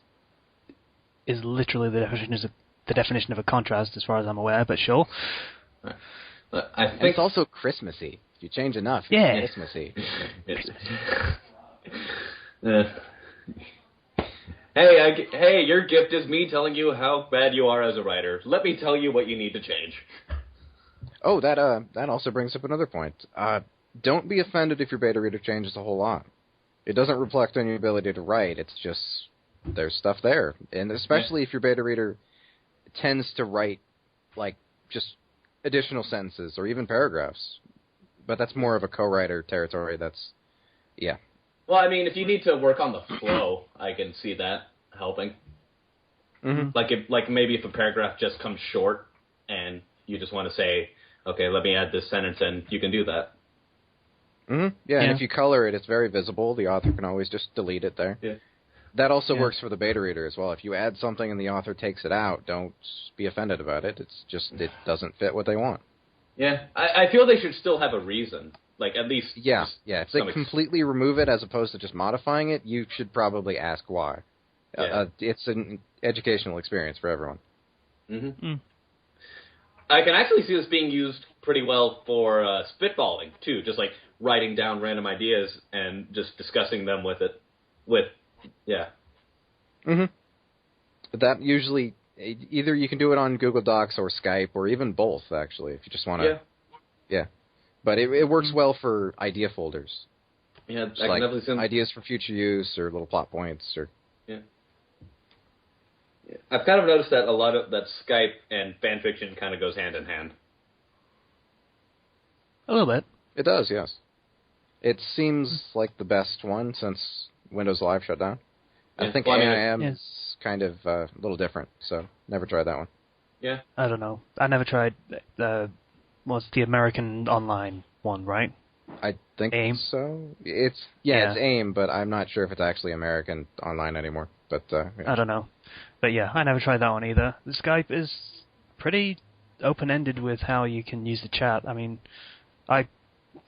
is literally the definition of a contrast as far as I'm aware, but sure. I think it's also Christmassy. If you change enough, it's Christmassy. Hey, your gift is me telling you how bad you are as a writer. Let me tell you what you need to change. Oh, that also brings up another point. Don't be offended if your beta reader changes a whole lot. It doesn't reflect on your ability to write. It's just there's stuff there. And especially if your beta reader tends to write, like, just additional sentences or even paragraphs. But that's more of a co-writer territory. Well, I mean, if you need to work on the flow, I can see that helping. Mm-hmm. Like maybe if a paragraph just comes short and you just want to say, okay, let me add this sentence in, you can do that. Mm-hmm. Yeah, and if you color it, it's very visible. The author can always just delete it there. Yeah. That also works for the beta reader as well. If you add something and the author takes it out, don't be offended about it. It's just it doesn't fit what they want. Yeah, I feel they should still have a reason. Like, at least... Yeah. If they completely remove it as opposed to just modifying it, you should probably ask why. Yeah. It's an educational experience for everyone. Mm-hmm. Mm. I can actually see this being used pretty well for spitballing, too. Just, like, writing down random ideas and just discussing them Yeah. Mm-hmm. That usually... Either you can do it on Google Docs or Skype or even both, actually, if you just want to... Yeah. But it works well for idea folders. Yeah, I can definitely send ideas for future use or little plot points or... Yeah. I've kind of noticed that a lot of that Skype and fan fiction kind of goes hand in hand. A little bit. It does, yes. It seems like the best one since Windows Live shut down. Yeah. I think AIM is kind of a little different, so never tried that one. Yeah. I don't know. I never tried what's the American online one, right? I think AIM? so. It's AIM, but I'm not sure if it's actually American online anymore. But I don't know. But yeah, I never tried that one either. The Skype is pretty open-ended with how you can use the chat. I mean, I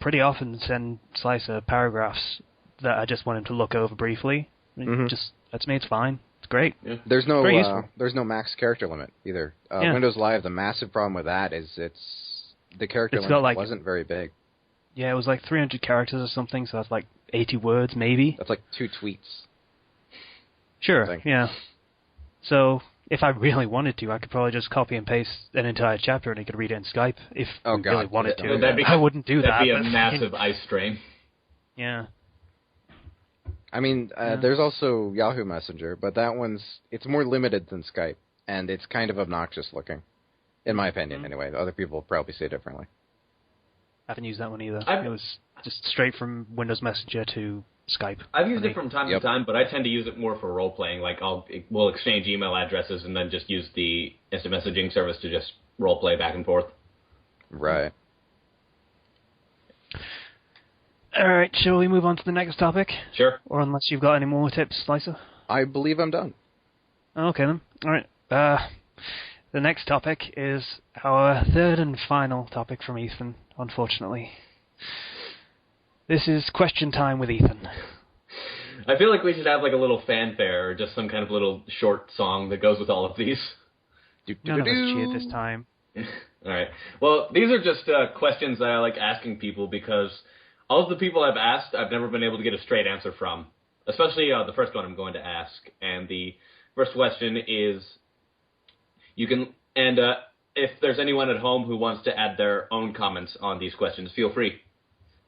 pretty often send Slicer paragraphs that I just want him to look over briefly. I mean, that's me. It's fine. It's great. Yeah. There's no max character limit either. Windows Live, the massive problem with that is The character it's got, limit wasn't very big. Yeah, it was like 300 characters or something, so that's like 80 words, maybe. That's like 2 tweets. Sure, yeah. So, if I really wanted to, I could probably just copy and paste an entire chapter and I could read it in Skype if I really wanted to. I wouldn't do that. That'd be a massive ice strain. Yeah. I mean, there's also Yahoo Messenger, but that it's more limited than Skype, and it's kind of obnoxious looking, in my opinion, anyway. Other people probably say differently. I haven't used that one either. It was just straight from Windows Messenger to Skype. I've used it from time to time, but I tend to use it more for role-playing. Like, we'll exchange email addresses and then just use the instant messaging service to just role-play back and forth. Right. All right, shall we move on to the next topic? Sure. Or unless you've got any more tips, Slicer? I believe I'm done. Okay, then. All right. The next topic is our third and final topic from Ethan, unfortunately. This is question time with Ethan. I feel like we should have like a little fanfare or just some kind of little short song that goes with all of these. None of us cheered this time. All right. Well, these are just questions that I like asking people because all of the people I've asked, I've never been able to get a straight answer from, especially the first one I'm going to ask. And the first question is, if there's anyone at home who wants to add their own comments on these questions, feel free.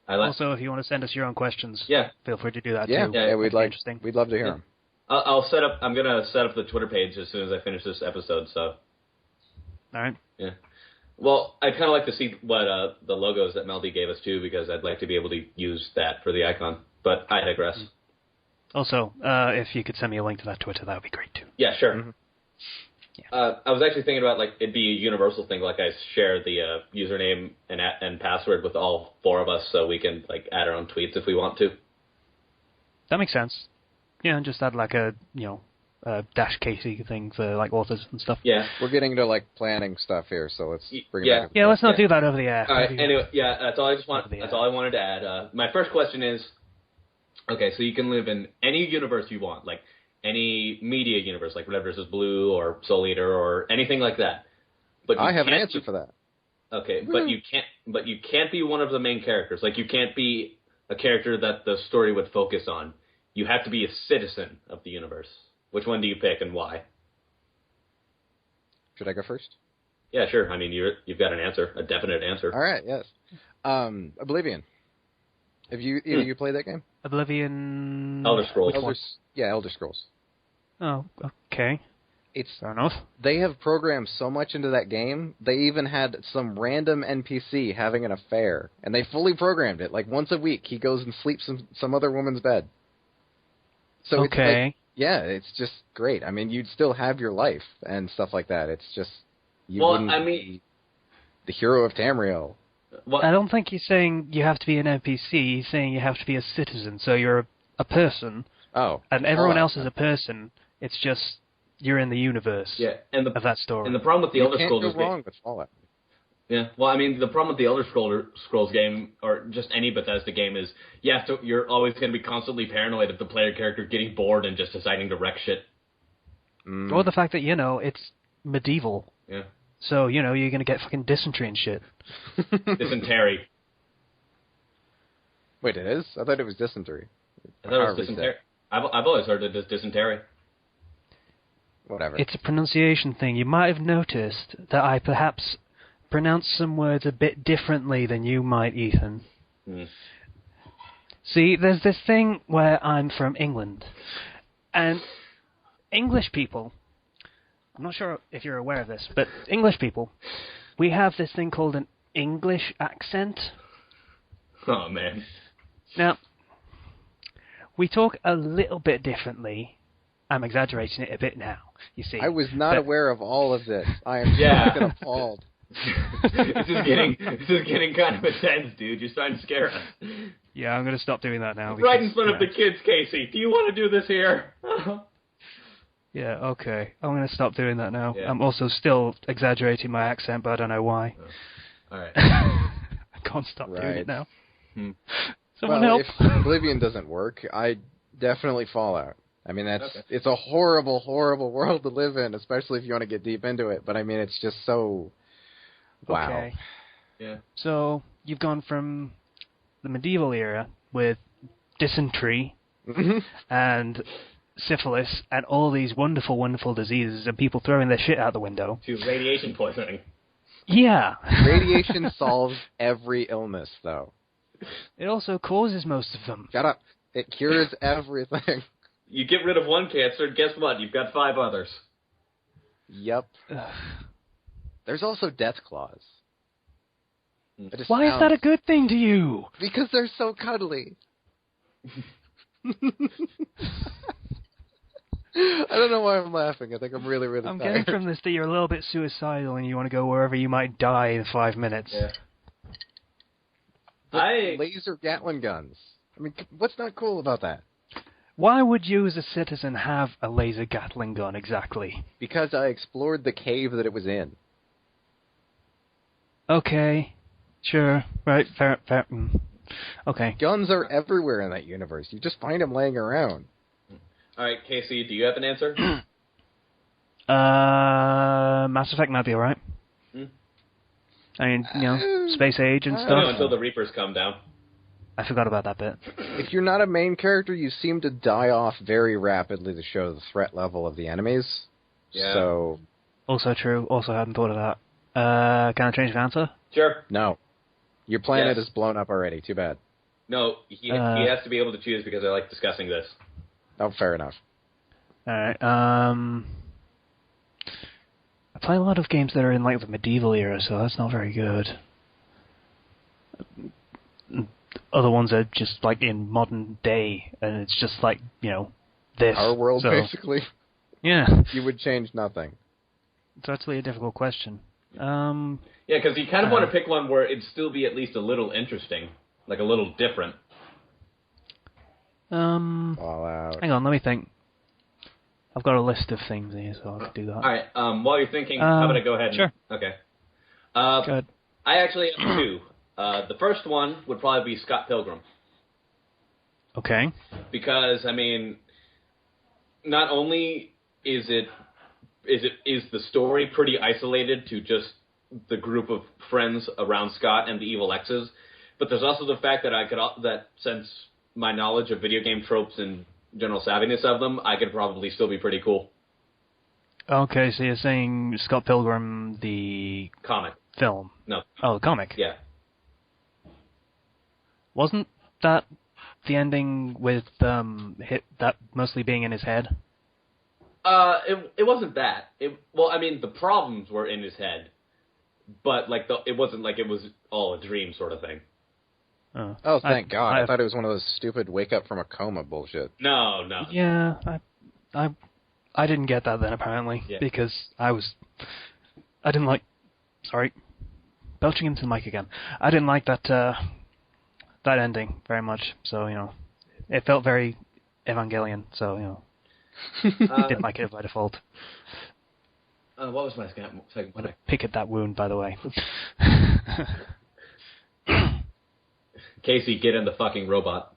Also, if you want to send us your own questions, feel free to do that too. Yeah, we'd love to hear them. I'm gonna set up the Twitter page as soon as I finish this episode. So. All right. Yeah. Well, I'd kind of like to see what the logos that Melody gave us too, because I'd like to be able to use that for the icon. But I digress. Also, if you could send me a link to that Twitter, that would be great too. Yeah, sure. Mm-hmm. Yeah. I was actually thinking about, like, it'd be a universal thing, like I share the username and password with all 4 of us so we can, like, add our own tweets if we want to. That makes sense. Yeah, and just add, like, a Dash Casey thing for, like, authors and stuff. Yeah. We're getting to, like, planning stuff here, so let's bring it back. Yeah, let's not do that over the air. All right, anyway, that's all I wanted to add. My first question is, okay, so you can live in any universe you want, like, any media universe, like Red vs. Blue or Soul Eater or anything like that. But I have an answer for that. Okay, but you can't be one of the main characters. Like, you can't be a character that the story would focus on. You have to be a citizen of the universe. Which one do you pick and why? Should I go first? Yeah, sure. I mean, you've got an answer, a definite answer. All right, yes. Oblivion. Have you played that game? Oblivion... Elder Scrolls. Elder Scrolls. Oh, okay. It's fair enough. They have programmed so much into that game, they even had some random NPC having an affair, and they fully programmed it. Like, once a week, he goes and sleeps in some other woman's bed. So okay. It's just great. I mean, you'd still have your life and stuff like that. It's just, wouldn't be the hero of Tamriel. Well, I don't think he's saying you have to be an NPC. He's saying you have to be a citizen. So you're a person. Oh. And everyone else is a person. It's just you're in the universe of that story. And the problem with the Elder Scrolls is... You can't go wrong with Fallout. Yeah, well, I mean, the problem with the Elder Scrolls game, or just any Bethesda game, is you're always going to be constantly paranoid of the player character getting bored and just deciding to wreck shit. Or the fact that, it's medieval. Yeah. So, you're going to get fucking dysentery and shit. Dysentery. Wait, it is? I thought it was dysentery. I thought it was dysentery. I've always heard it as dysentery. Whatever. It's a pronunciation thing. You might have noticed that I perhaps pronounce some words a bit differently than you might, Ethan. See, there's this thing where I'm from England, and English people, I'm not sure if you're aware of this, but English people, we have this thing called an English accent. Oh, man. Now, we talk a little bit differently. I'm exaggerating it a bit now, you see. I was not aware of all of this. I am fucking appalled. This is getting kind of intense, dude. You're starting to scare us. Yeah, I'm going to stop doing that now. Right in front of the kids, Casey. Do you want to do this here? Yeah, okay. I'm going to stop doing that now. Yeah. I'm also still exaggerating my accent, but I don't know why. All right. I can't stop doing it now. Someone help. If Oblivion doesn't work, I definitely Fallout. I mean, it's a horrible, horrible world to live in, especially if you want to get deep into it. But I mean, it's just so... Wow. Okay. Yeah. So you've gone from the medieval era with dysentery and syphilis and all these wonderful, wonderful diseases and people throwing their shit out the window. To radiation poisoning. Yeah. Radiation solves every illness, though. It also causes most of them. Shut up. It cures everything. You get rid of one cancer, guess what? You've got 5 others. Yep. There's also death claws. Why is that a good thing to you? Because they're so cuddly. I don't know why I'm laughing. I think I'm really, really I'm tired. getting from this that you're a little bit suicidal and you want to go wherever you might die in 5 minutes. Yeah. Laser Gatling guns. I mean, what's not cool about that? Why would you as a citizen have a laser Gatling gun exactly? Because I explored the cave that it was in. Okay. Sure. Right. Fair. Okay. Guns are everywhere in that universe. You just find them laying around. All right, Casey, do you have an answer? Mass Effect might be alright. I mean, space age and stuff. No, until the Reapers come down. I forgot about that bit. If you're not a main character, you seem to die off very rapidly to show the threat level of the enemies. Yeah. So. Also true. Also hadn't thought of that. Can I change the answer? Sure. No. Your planet is blown up already. Too bad. No, he has to be able to choose because I like discussing this. Oh, fair enough. Alright, I play a lot of games that are in, like, the medieval era, so that's not very good. Other ones are just, like, in modern day, and it's just, like, this. Our world, basically. Yeah. You would change nothing. It's actually a difficult question. Yeah, because you kind of want to pick one where it'd still be at least a little interesting, like a little different. Fallout. Hang on, let me think. I've got a list of things here, so I can do that. All right. While you're thinking, how about I go ahead? Sure. Okay. Good. I actually have 2. The first one would probably be Scott Pilgrim. Okay. Because I mean, not only is the story pretty isolated to just the group of friends around Scott and the evil exes, but there's also the fact that that since my knowledge of video game tropes and general savviness of them, I could probably still be pretty cool. Okay, so you're saying Scott Pilgrim, the comic film? No. Oh, the comic. Yeah. Wasn't that the ending with that mostly being in his head? It wasn't that. Well, I mean, the problems were in his head, but like it wasn't like it was all a dream sort of thing. Oh, thank God! I thought it was one of those stupid wake up from a coma bullshit. No. Yeah, I didn't get that then apparently because I didn't like. Sorry, belching into the mic again. I didn't like that ending very much. So it felt very Evangelion. So didn't like it by default. What was my second one? Pick at that wound, by the way. Casey, get in the fucking robot.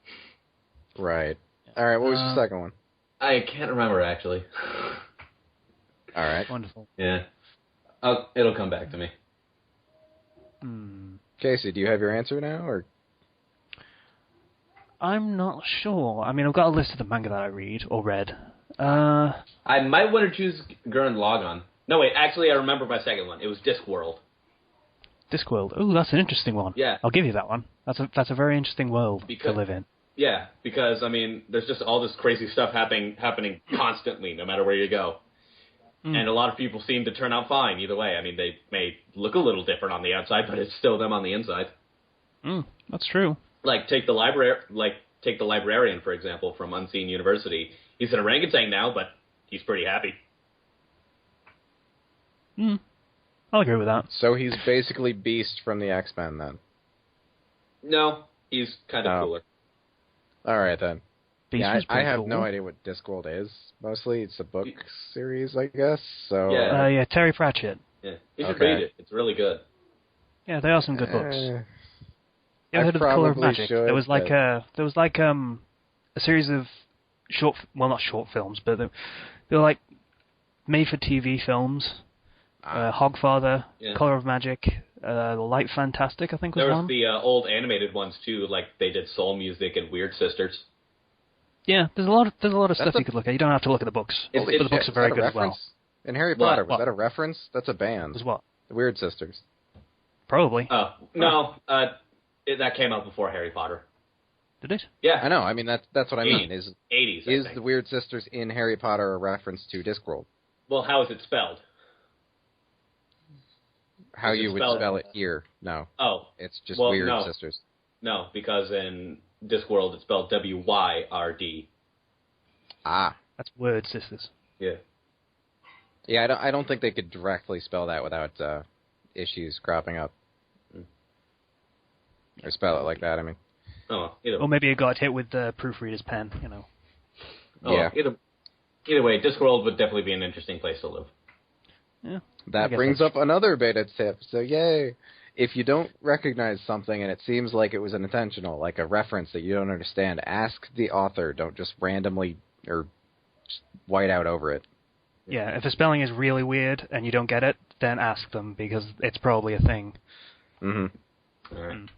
Right. All right, what was your second one? I can't remember, actually. All right. Wonderful. Yeah. It'll come back to me. Casey, do you have your answer now, or? I'm not sure. I mean, I've got a list of the manga that I read, or read. I might want to choose Gurren Lagann. No, wait, actually, I remember my second one. It was Discworld. Discworld. Ooh, that's an interesting one. Yeah. I'll give you that one. That's a very interesting world to live in. Yeah, because, I mean, there's just all this crazy stuff happening constantly, no matter where you go. And a lot of people seem to turn out fine either way. I mean, they may look a little different on the outside, but it's still them on the inside. That's true. Take the librarian, for example, from Unseen University. He's an orangutan now, but he's pretty happy. I'll agree with that. So he's basically Beast from the X-Men, then? No, he's kind of cooler. All right, then. Beast I have cool. no idea what Discworld is, mostly. It's a book series, I guess. So yeah, Terry Pratchett. Yeah, you should read it. It's really good. Yeah, there are some good books. You ever I heard of The Color of Magic? Should, there was like a series of not short films, but they were like made for TV films. Hogfather, Color of Magic, Light Fantastic, I think, was one. There was the old animated ones, too, like they did Soul Music and Weird Sisters. Yeah, there's a lot of stuff you could look at. You don't have to look at the books. But the books are very good as well. In Harry Potter, was that a reference? That's a band. Was what? The Weird Sisters. Probably. Oh, no. That came out before Harry Potter. Did it? Yeah. I know. I mean, that's what I mean. 80s, Is the Weird Sisters in Harry Potter a reference to Discworld? Well, how is it spelled? How you would spell it here? No. Oh. It's just Weird Sisters. No, because in Discworld it's spelled W-Y-R-D. Ah. That's Word Sisters. Yeah. Yeah, I don't think they could directly spell that without issues cropping up. Or spell it like that, I mean. Oh, either way. Or maybe it got hit with the proofreader's pen, you know. Oh, yeah. Either way, Discworld would definitely be an interesting place to live. Yeah. That brings up another beta tip, so yay. If you don't recognize something and it seems like it was intentional, like a reference that you don't understand, ask the author. Don't just randomly or just white out over it. Yeah, if the spelling is really weird and you don't get it, then ask them, because it's probably a thing. Mm-hmm. All right.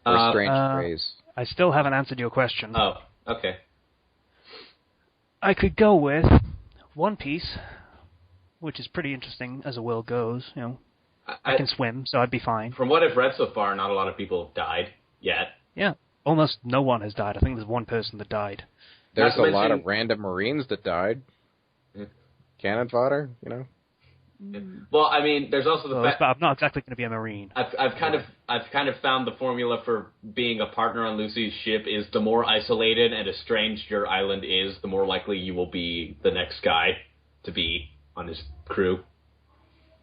Or a strange phrase. I still haven't answered your question. Oh, okay. I could go with One Piece, which is pretty interesting as a world goes. You know, I can swim, so I'd be fine. From what I've read so far, not a lot of people have died yet. Yeah, almost no one has died. I think there's one person that died. There's a lot of random Marines that died. Yeah. Cannon fodder, you know. Well, I mean, there's also the fact. But I'm not exactly going to be a Marine. I've kind of found the formula for being a partner on Lucy's ship is the more isolated and estranged your island is, the more likely you will be the next guy to be on his crew.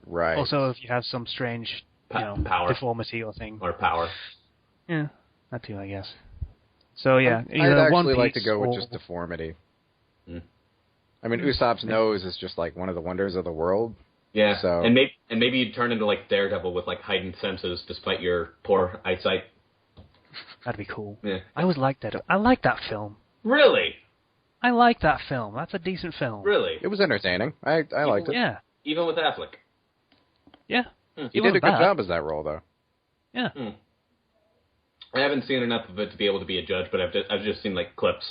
Right. Also, if you have some strange power, deformity or thing. Or power. Yeah, that too, I guess. So yeah, I'd actually like to go with just deformity. Mm. I mean, Usopp's nose is just like one of the wonders of the world. Yeah, so. and maybe you'd turn into like Daredevil with like heightened senses despite your poor eyesight. That'd be cool. Yeah. I always liked that. I like that film. Really? I like that film. That's a decent film. Really? It was entertaining. I liked it. Yeah. Even with Affleck? Yeah. He did a good job as that role, though. Yeah. I haven't seen enough of it to be able to be a judge, but I've just seen like clips.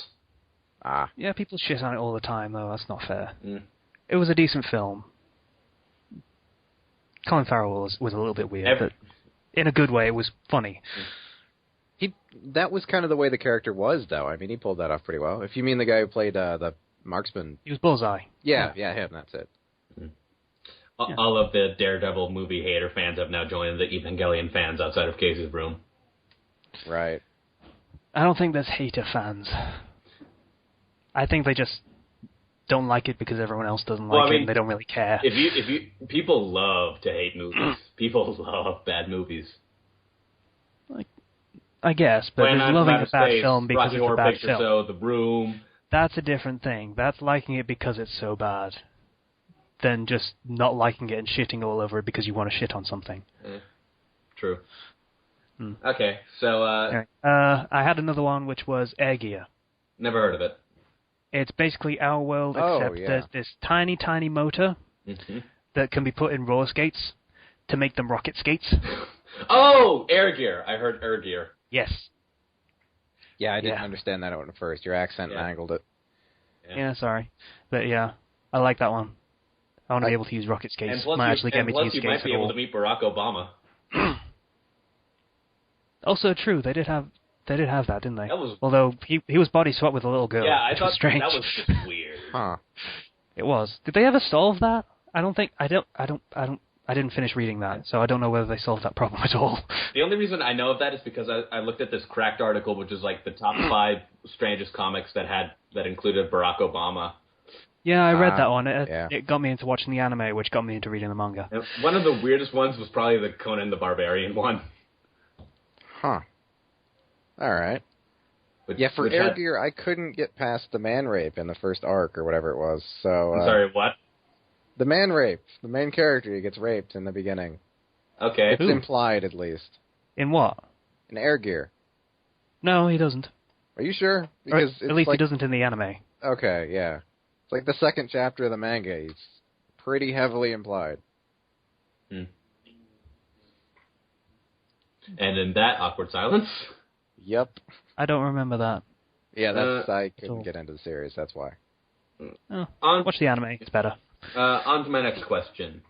Ah. Yeah, people shit on it all the time, though. That's not fair. Mm. It was a decent film. Colin Farrell was a little bit weird, but in a good way, it was funny. That was kind of the way the character was, though. I mean, he pulled that off pretty well. If you mean the guy who played the marksman. He was Bullseye. Yeah, him, that's it. Mm-hmm. All of the Daredevil movie hater fans have now joined the Evangelion fans outside of Casey's room. Right. I don't think there's hater fans. I think they just don't like it because everyone else doesn't like it, and they don't really care. People love to hate movies. People love bad movies. I guess, but there's loving a bad film because it's a bad film. So, The Room. That's a different thing. That's liking it because it's so bad, than just not liking it and shitting all over it because you want to shit on something. True. Okay, so... I had another one, which was Air Gear. Never heard of it. It's basically our world, except there's this tiny, tiny motor that can be put in roller skates to make them rocket skates. Oh, Air Gear. I heard Air Gear. Yes. Yeah, I didn't understand that one at first. Your accent angled it. Yeah, sorry. But yeah, I like that one. I want to be able to use rocket skates. And plus, might actually get me to use you skates might be able to meet Barack Obama. Also true, they did have that, didn't they? That Although he was body swapped with a little girl. Yeah, I thought strange. that was just weird. Huh. It was. Did they ever solve that? I didn't finish reading that, so I don't know whether they solved that problem at all. The only reason I know of that is because I looked at this Cracked article, which is like the top 5 strangest comics that included Barack Obama. Yeah, I read that one. It got me into watching the anime, which got me into reading the manga. And one of the weirdest ones was probably the Conan the Barbarian one. Huh. All right. For Air Gear, I couldn't get past the man rape in the first arc or whatever it was. So. I'm sorry, what? The man rape. The main character, he gets raped in the beginning. Okay. It's implied, at least. In what? In Air Gear. No, he doesn't. Are you sure? Because at least he doesn't in the anime. Okay, yeah. It's like the second chapter of the manga. It's pretty heavily implied. And in that awkward silence... Yep. I don't remember that. Yeah, that's I couldn't get into the series, that's why. Watch the anime, it's better. On to my next question.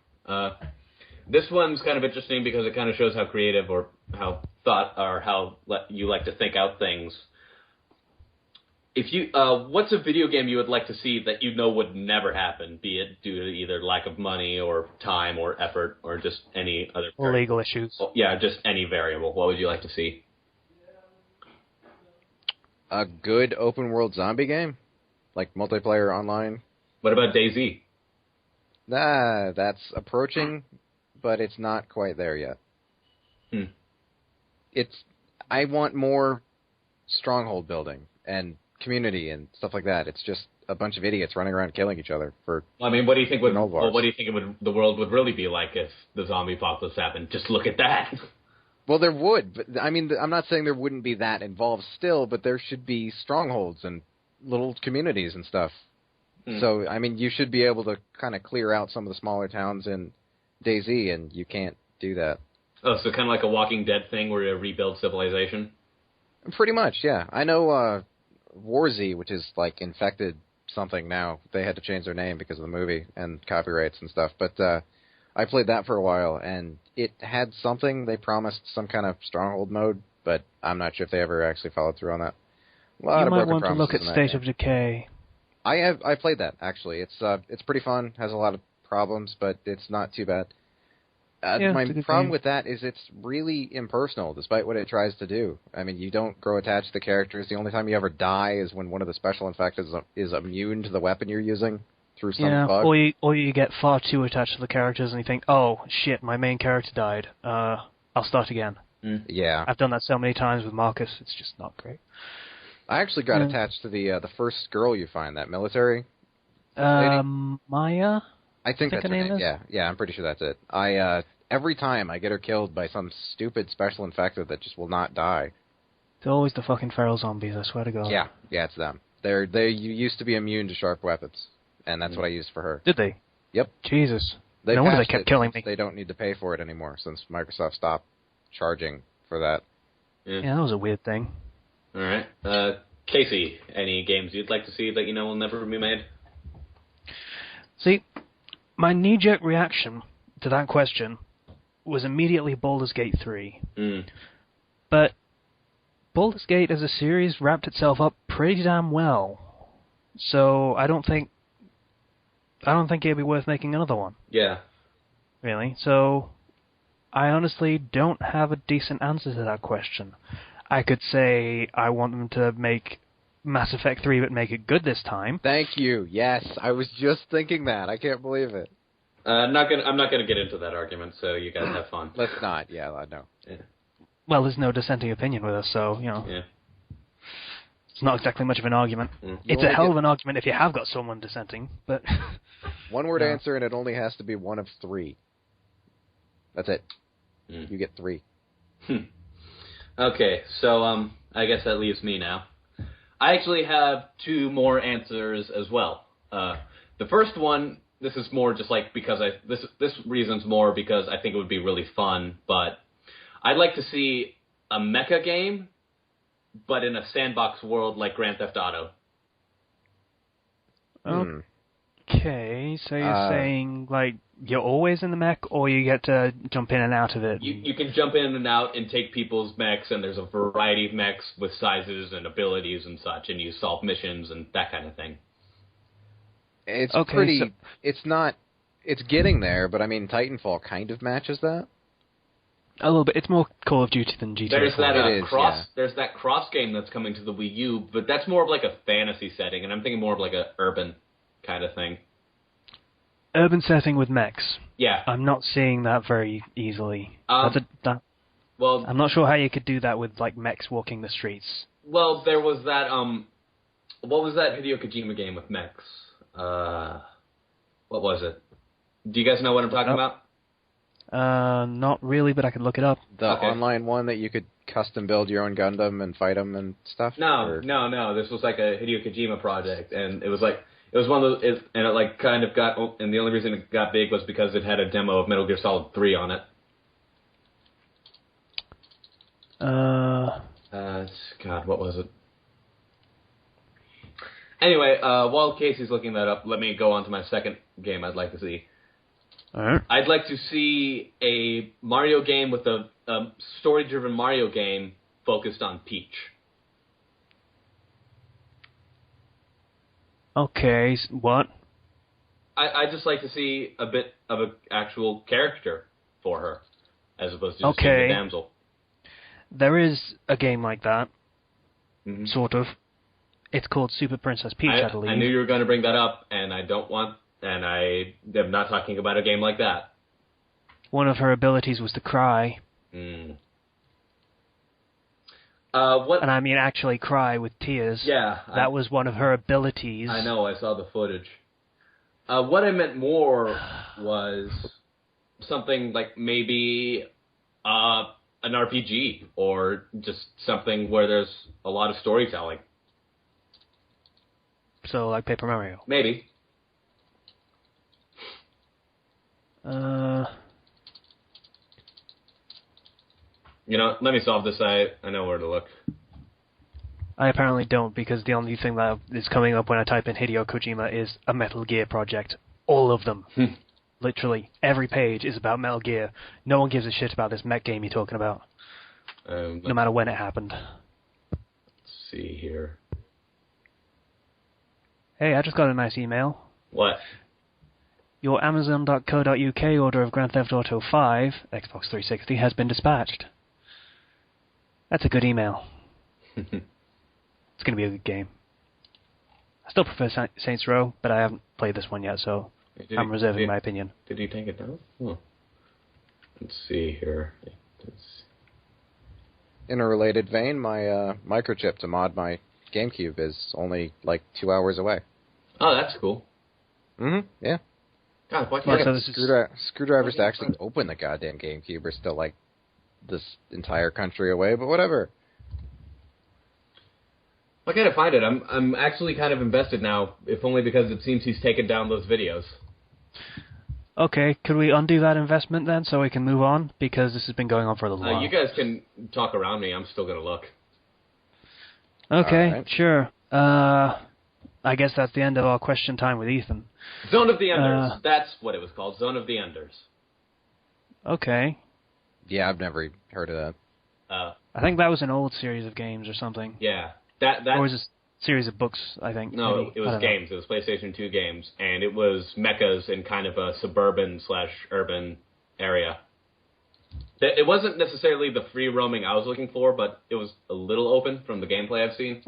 This one's kind of interesting because it kind of shows how creative or how you like to think out things. If you, what's a video game you would like to see that you know would never happen, be it due to either lack of money or time or effort or just any other... Or legal issues. Yeah, just any variable. What would you like to see? A good open-world zombie game? Like multiplayer online? What about DayZ? Nah, that's approaching, but it's not quite there yet. I want more stronghold building and community and stuff like that. It's just a bunch of idiots running around killing each other for... I mean, what do you think the world would really be like if the zombie apocalypse happened? Just look at that. Well, there would. But, I mean, I'm not saying there wouldn't be that involved still, but there should be strongholds and little communities and stuff. So, I mean, you should be able to kind of clear out some of the smaller towns in DayZ, and you can't do that. Oh, so kind of like a Walking Dead thing where you rebuild civilization? Pretty much, yeah. I know Warzy, which is like Infected something now. They had to change their name because of the movie and copyrights and stuff. But I played that for a while, and it had something. They promised some kind of stronghold mode, but I'm not sure if they ever actually followed through on that. You might want to look at State of Decay. I played that, actually. It's pretty fun, has a lot of problems, but it's not too bad. My problem with that is it's really impersonal, despite what it tries to do. I mean, you don't grow attached to the characters. The only time you ever die is when one of the special infected is immune to the weapon you're using through some bug. Or you get far too attached to the characters and you think, oh, shit, my main character died. I'll start again. Yeah. I've done that so many times with Marcus, it's just not great. I actually got attached to the first girl you find, that military lady. Maya? I think that's her name. Yeah, I'm pretty sure that's it. Every time I get her killed by some stupid special infected that just will not die. It's always the fucking feral zombies, I swear to God. Yeah, it's them. They used to be immune to sharp weapons, and that's what I used for her. Did they? Yep. Jesus. No wonder they kept killing me. They don't need to pay for it anymore since Microsoft stopped charging for that. Yeah, that was a weird thing. All right. Casey, any games you'd like to see that you know will never be made? See, my knee-jerk reaction to that question was immediately Baldur's Gate 3. But Baldur's Gate as a series wrapped itself up pretty damn well. So I don't think it'd be worth making another one. Yeah. Really. So I honestly don't have a decent answer to that question. I could say I want them to make Mass Effect 3 but make it good this time. Thank you. Yes, I was just thinking that. I can't believe it. I'm not gonna get into that argument, so you guys have fun. Let's not. Yeah, no. Yeah. Well, there's no dissenting opinion with us, so, Yeah. It's not exactly much of an argument. It's a hell of an argument if you have got someone dissenting, but... One-word answer, and it only has to be one of 3. That's it. You get 3. Okay, so I guess that leaves me now. I actually have 2 more answers as well. The first one, this is more just like because this reason's more because I think it would be really fun, but I'd like to see a mecha game, but in a sandbox world like Grand Theft Auto. Okay, so you're saying, like, you're always in the mech, or you get to jump in and out of it? You can jump in and out and take people's mechs, and there's a variety of mechs with sizes and abilities and such, and you solve missions and that kind of thing. It's it's getting there, but I mean, Titanfall kind of matches that. A little bit. It's more Call of Duty than GTA. There's that cross game that's coming to the Wii U, but that's more of like a fantasy setting, and I'm thinking more of like a urban kind of thing. Urban setting with mechs. Yeah. I'm not seeing that very easily. Well, I'm not sure how you could do that with like mechs walking the streets. Well, there was that what was that Hideo Kojima game with mechs? What was it? Do you guys know what I'm talking about? Not really, but I could look it up. The online one that you could custom build your own Gundam and fight them and stuff? No. This was like a Hideo Kojima project, and it was one of those, and it like kind of got, and the only reason it got big was because it had a demo of Metal Gear Solid 3 on it. God, what was it? Anyway, while Casey's looking that up, let me go on to my second game I'd like to see. All right. I'd like to see a Mario game with a story-driven Mario game focused on Peach. Okay, what? I'd just like to see a bit of an actual character for her, as opposed to just being a damsel. There is a game like that, sort of. It's called Super Princess Peach, I believe. I knew you were going to bring that up, and I am not talking about a game like that. One of her abilities was to cry. Mm. And I mean actually cry with tears. Yeah. That was one of her abilities. I know, I saw the footage. What I meant more was something like maybe an RPG, or just something where there's a lot of storytelling. So, like Paper Mario? Maybe. You know, let me solve this. I know where to look. I apparently don't, because the only thing that is coming up when I type in Hideo Kojima is a Metal Gear project. All of them. Literally. Every page is about Metal Gear. No one gives a shit about this mech game you're talking about. No matter when it happened. Let's see here. Hey, I just got a nice email. What? Your Amazon.co.uk order of Grand Theft Auto 5, Xbox 360, has been dispatched. That's a good email. It's going to be a good game. I still prefer Saints Row, but I haven't played this one yet, so I'm reserving my opinion. Did he take it down? Oh. Let's see here. In a related vein, my microchip to mod my GameCube is only like 2 hours away. Oh, that's cool. Yeah. God, why can't screwdrivers to actually open the goddamn GameCube are still like this entire country away, but whatever. Why can't I find it? I'm actually kind of invested now, if only because it seems he's taken down those videos. Okay, could we undo that investment then so we can move on? Because this has been going on for a little while. You guys can talk around me. I'm still going to look. Okay, sure. I guess that's the end of our question time with Ethan. Zone of the Enders. That's what it was called. Zone of the Enders. Okay. Yeah, I've never heard of that. I think that was an old series of games or something. Yeah. Or was it a series of books, I think? No, maybe. It was games. It was PlayStation 2 games. And it was mechas in kind of a suburban/urban area. It wasn't necessarily the free roaming I was looking for, but it was a little open from the gameplay I've seen.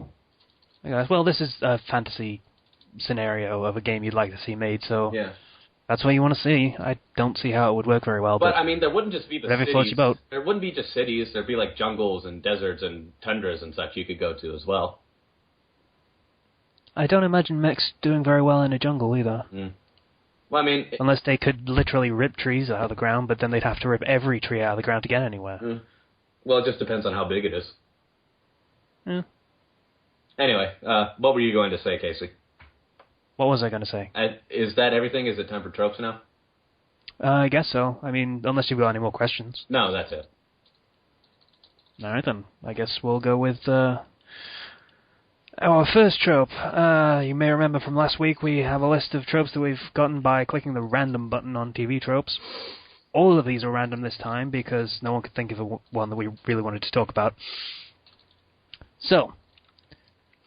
Yeah, well, this is a fantasy scenario of a game you'd like to see made, so yeah. That's what you want to see. I don't see how it would work very well. But I mean, there wouldn't just be the cities. Floats your boat. There wouldn't be just cities. There'd be like jungles and deserts and tundras and such you could go to as well. I don't imagine mechs doing very well in a jungle either. Mm. Well, I mean... Unless they could literally rip trees out of the ground, but then they'd have to rip every tree out of the ground to get anywhere. Mm. Well, it just depends on how big it is. Yeah. Anyway, what were you going to say, Casey? What was I going to say? Is that everything? Is it time for tropes now? I guess so. I mean, unless you've got any more questions. No, that's it. All right, then. I guess we'll go with our first trope. You may remember from last week we have a list of tropes that we've gotten by clicking the random button on TV tropes. All of these are random this time because no one could think of one that we really wanted to talk about. So,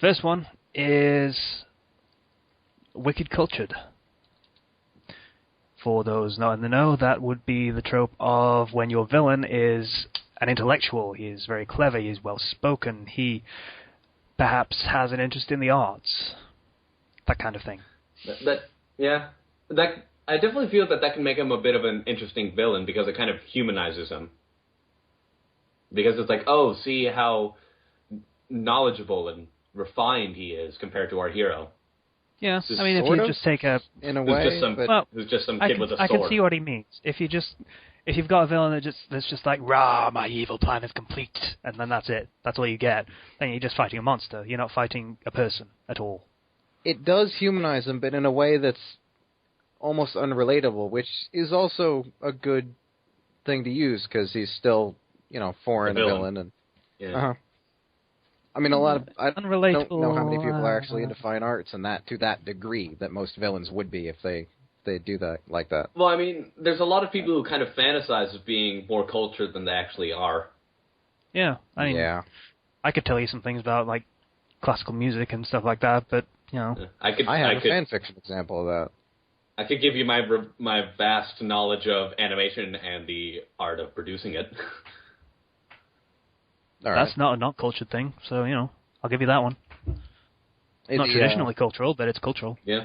first one is Wicked Cultured. For those not in the know, that would be the trope of when your villain is an intellectual. He is very clever, he is well-spoken, he perhaps has an interest in the arts. That kind of thing. I definitely feel that can make him a bit of an interesting villain because it kind of humanizes him. Because it's like, oh, see how knowledgeable and refined he is compared to our hero. Yeah, I mean, if you just take in a way, who's just some kid with a sword. I can see what he means. If you've got a villain that's just like, rah, my evil plan is complete, and then that's it. That's all you get. Then you're just fighting a monster. You're not fighting a person at all. It does humanize him, but in a way that's almost unrelatable, which is also a good thing to use because he's still, foreign villain. And Uh-huh. I mean, I don't know how many people are actually into fine arts and that to that degree that most villains would be if they do that like that. Well, I mean, there's a lot of people who kind of fantasize of being more cultured than they actually are. Yeah, I mean, I could tell you some things about like classical music and stuff like that, but you know, I have a fan fiction example of that. I could give you my vast knowledge of animation and the art of producing it. That's not a not cultured thing, so, you know, I'll give you that one. It's not traditionally cultural, but it's cultural. Yeah.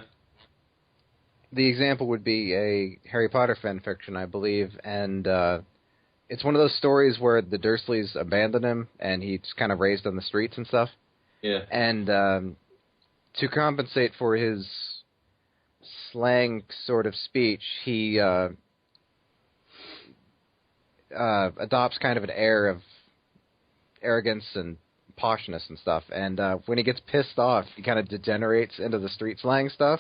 The example would be a Harry Potter fan fiction, I believe, and it's one of those stories where the Dursleys abandon him, and he's kind of raised on the streets and stuff. Yeah. And to compensate for his slang sort of speech, he adopts kind of an air of arrogance and poshness and stuff, and when he gets pissed off, he kind of degenerates into the street slang stuff.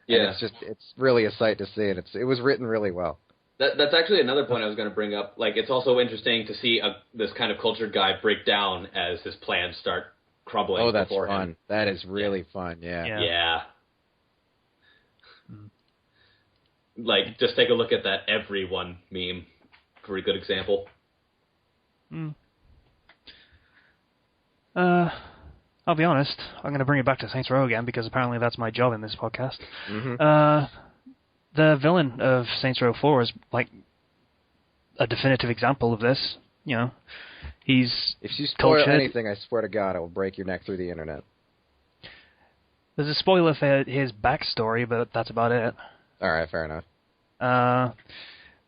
Yeah, and it's really a sight to see, and it was written really well. That's actually another point I was going to bring up. Like, it's also interesting to see this kind of cultured guy break down as his plans start crumbling. Oh, that's before fun. Him. That is really fun. Yeah. Like, just take a look at that everyone meme. Pretty good example. I'll be honest, I'm going to bring it back to Saints Row again, because apparently that's my job in this podcast. Mm-hmm. The villain of Saints Row 4 is, like, a definitive example of this. You know, he's if you spoil anything, I swear to God, I will break your neck through the internet. There's a spoiler for his backstory, but that's about it. All right, fair enough.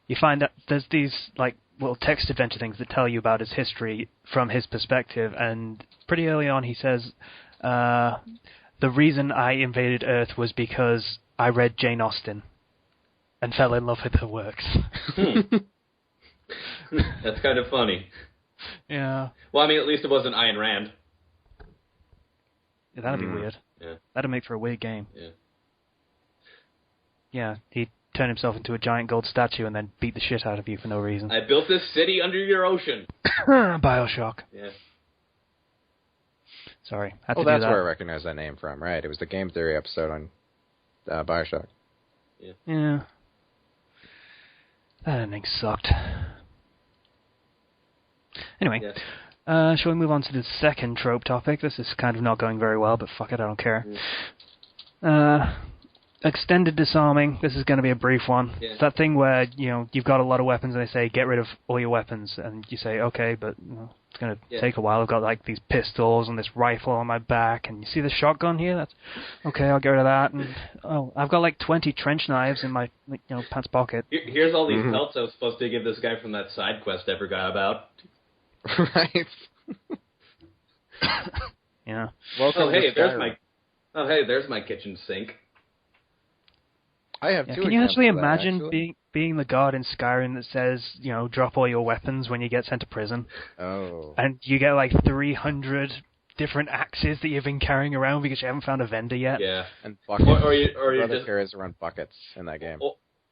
You find that there's these, like, little text adventure things that tell you about his history from his perspective, and pretty early on he says, the reason I invaded Earth was because I read Jane Austen and fell in love with her works. That's kind of funny. Yeah. Well, I mean, at least it wasn't Ayn Rand. Yeah, that'd be weird. Yeah. That'd make for a weird game. Yeah. Yeah, he'd turn himself into a giant gold statue and then beat the shit out of you for no reason. I built this city under your ocean. BioShock. Yeah. Sorry. That's where I recognize that name from, right? It was the Game Theory episode on BioShock. Yeah. That ending sucked. Anyway, shall we move on to the second trope topic? This is kind of not going very well, but fuck it, I don't care. Extended disarming. This is going to be a brief one. Yeah. It's that thing where, you know, you've got a lot of weapons and they say, get rid of all your weapons. And you say, okay, but you know, it's going to take a while. I've got, like, these pistols and this rifle on my back. And you see the shotgun here? That's okay, I'll get rid of that. And, I've got, like, 20 trench knives in my, pants pocket. Here's all these pelts I was supposed to give this guy from that side quest I forgot about. Right. Yeah. Welcome there's my kitchen sink. I have two. Can you actually imagine being the guard in Skyrim that says, you know, drop all your weapons when you get sent to prison? Oh. And you get like 300 different axes that you've been carrying around because you haven't found a vendor yet. Yeah. And buckets. Or you just carries around buckets in that game.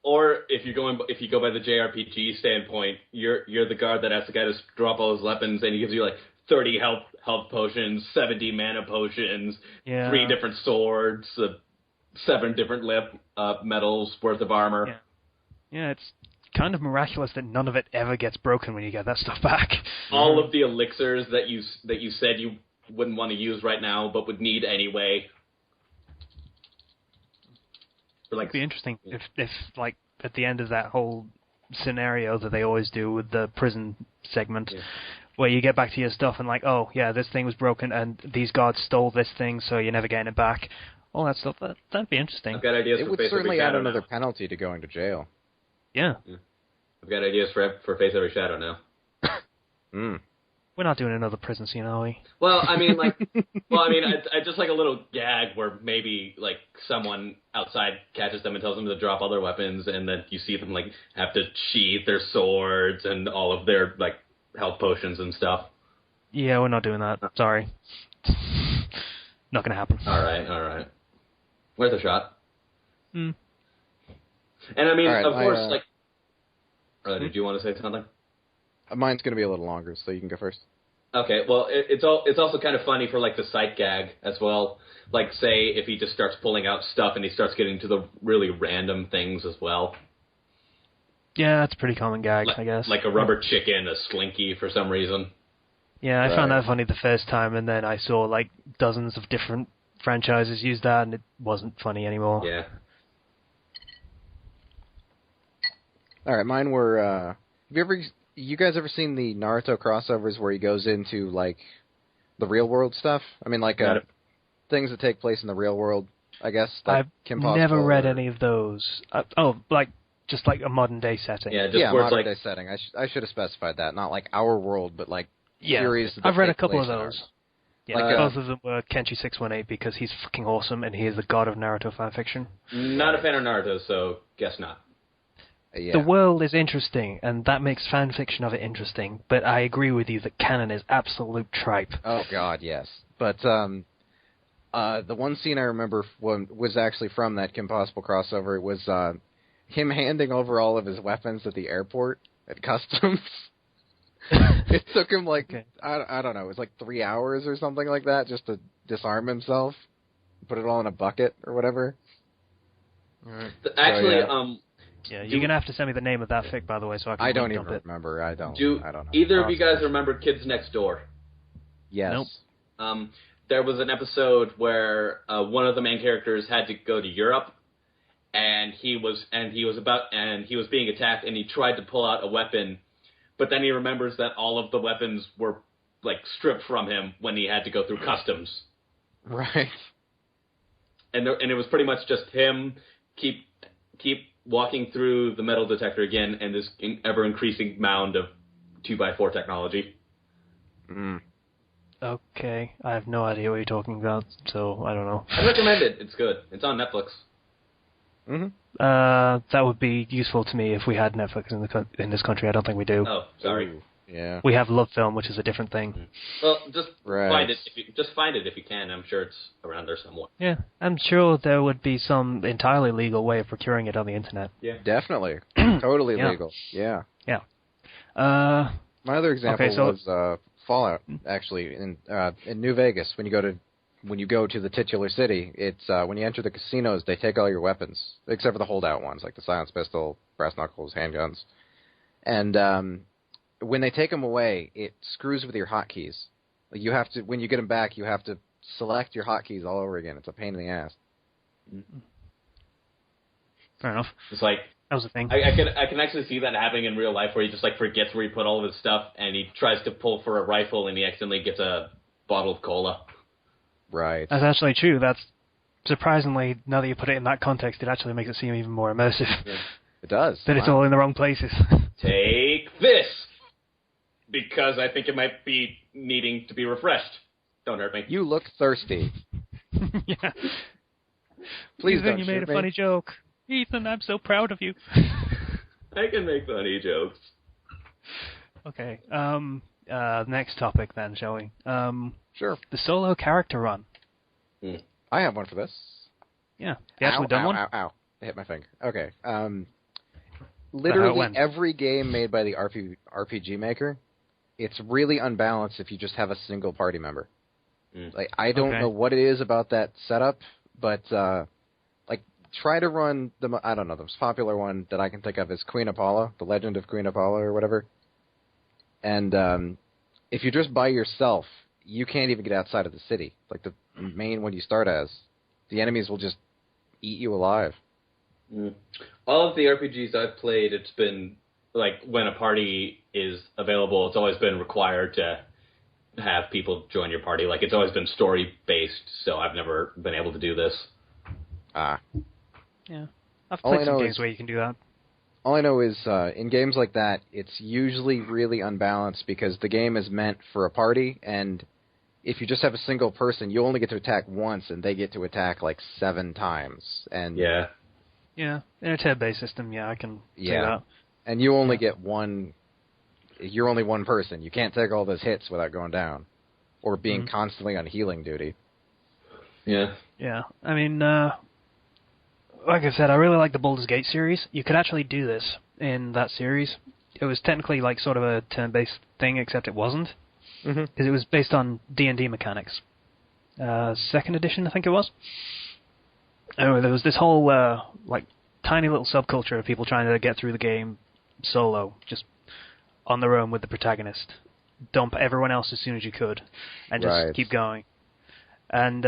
Or if you go by the JRPG standpoint, you're the guard that has to drop all his weapons, and he gives you like 30 health potions, 70 mana potions, 3 different swords, 7 different metals worth of armor. Yeah, it's kind of miraculous that none of it ever gets broken when you get that stuff back. All of the elixirs that you said you wouldn't want to use right now, but would need anyway. It'd be interesting if like at the end of that whole scenario that they always do with the prison segment, where you get back to your stuff and like, oh yeah, this thing was broken and these guards stole this thing, so you're never getting it back. All that stuff. That'd be interesting. I've got ideas it for would Face certainly Every add Shadow another now. penalty to going to jail. Yeah. I've got ideas for Face Every Shadow now. We're not doing another prison scene, are we? Well, I mean, I just like a little gag where maybe like someone outside catches them and tells them to drop all their weapons, and then you see them like have to sheath their swords and all of their like health potions and stuff. Yeah, we're not doing that. Sorry. Not gonna happen. All right. Worth a shot. And I mean, right, of course, like... did you want to say something? Mine's going to be a little longer, so you can go first. Okay, well, it's also kind of funny for like the sight gag as well. Like, say if he just starts pulling out stuff and he starts getting to the really random things as well. Yeah, that's a pretty common gag, I guess. Like a rubber chicken, a slinky for some reason. Yeah, I found that funny the first time, and then I saw like dozens of different franchises use that, and it wasn't funny anymore. Yeah. All right, mine were. You guys ever seen the Naruto crossovers where he goes into like the real world stuff? I mean, like things that take place in the real world. I guess. Like I've never read any of those. Just like a modern day setting. Yeah, modern day setting. I should have specified that. Not like our world, but like series. I've read a couple of those. Yeah, like, both of them were Kenshi 618 because he's fucking awesome and he is the god of Naruto fanfiction. Not a fan of Naruto, so guess not. Yeah. The world is interesting, and that makes fanfiction of it interesting, but I agree with you that canon is absolute tripe. Oh, God, yes. But the one scene I remember was actually from that Kim Possible crossover. It was him handing over all of his weapons at the airport at customs. It took him, I don't know, it was like 3 hours or something like that just to disarm himself, put it all in a bucket or whatever. Actually, yeah, you're going to have to send me the name of that fic, by the way, so I can I don't even remember. I don't know. Either of you guys remember Kids Next Door? Yes. Nope. There was an episode where one of the main characters had to go to Europe, and he was being attacked, and he tried to pull out a weapon, but then he remembers that all of the weapons were like stripped from him when he had to go through customs. Right. And it was pretty much just him keep walking through the metal detector again, and this ever-increasing mound of 2x4 technology. Mm. Okay, I have no idea what you're talking about, so I don't know. I recommend it. It's good. It's on Netflix. Mm-hmm. That would be useful to me if we had Netflix in this country. I don't think we do. Oh, sorry. Ooh, yeah. We have Love Film, which is a different thing. Well, find it. Find it if you can. I'm sure it's around there somewhere. Yeah, I'm sure there would be some entirely legal way of procuring it on the internet. Yeah, definitely, totally legal. Yeah. Yeah. My other example was Fallout. Actually, in New Vegas, when you go to the titular city, it's when you enter the casinos, they take all your weapons except for the holdout ones, like the silenced pistol, brass knuckles, handguns, and when they take them away, it screws with your hotkeys. Like you have to, when you get them back, you have to select your hotkeys all over again. It's a pain in the ass. Fair enough. It's like that was a thing. I can actually see that happening in real life, where he just like forgets where he put all of his stuff, and he tries to pull for a rifle, and he accidentally gets a bottle of cola. Right. That's actually true. That's surprisingly, now that you put it in that context, it actually makes it seem even more immersive. Yeah, it does. That it's all in the wrong places. Take this, because I think it might be needing to be refreshed. Don't hurt me. You look thirsty. Yeah. Please Ethan, don't you made a me. funny joke. Ethan, I'm so proud of you. I can make funny jokes. Okay. Next topic then, shall we? Sure. The solo character run. I have one for this. Yeah. You actually done one? Ow. I hit my finger. Okay. Literally every game made by the RPG Maker, it's really unbalanced if you just have a single party member. Like I don't know what it is about that setup, but try to run the most popular one that I can think of is Queen Apollo, The Legend of Queen Apollo or whatever. And if you're just by yourself, you can't even get outside of the city. Like the main one you start as, the enemies will just eat you alive. All of the RPGs I've played, it's been like when a party is available, it's always been required to have people join your party. Like it's always been story based, so I've never been able to do this. Yeah, I've played some games where you can do that. All I know is in games like that, it's usually really unbalanced because the game is meant for a party, and if you just have a single person, you only get to attack once, and they get to attack like 7 times. And yeah, in a tab-based system, I can see that. And you only get one. You're only one person. You can't take all those hits without going down, or being constantly on healing duty. Yeah. Yeah. I mean, like I said, I really like the Baldur's Gate series. You could actually do this in that series. It was technically like sort of a turn-based thing, except it wasn't. because it was based on D&D mechanics. Second edition, I think it was. Anyway, there was this whole like tiny little subculture of people trying to get through the game solo, just on their own with the protagonist. Dump everyone else as soon as you could, and just keep going. And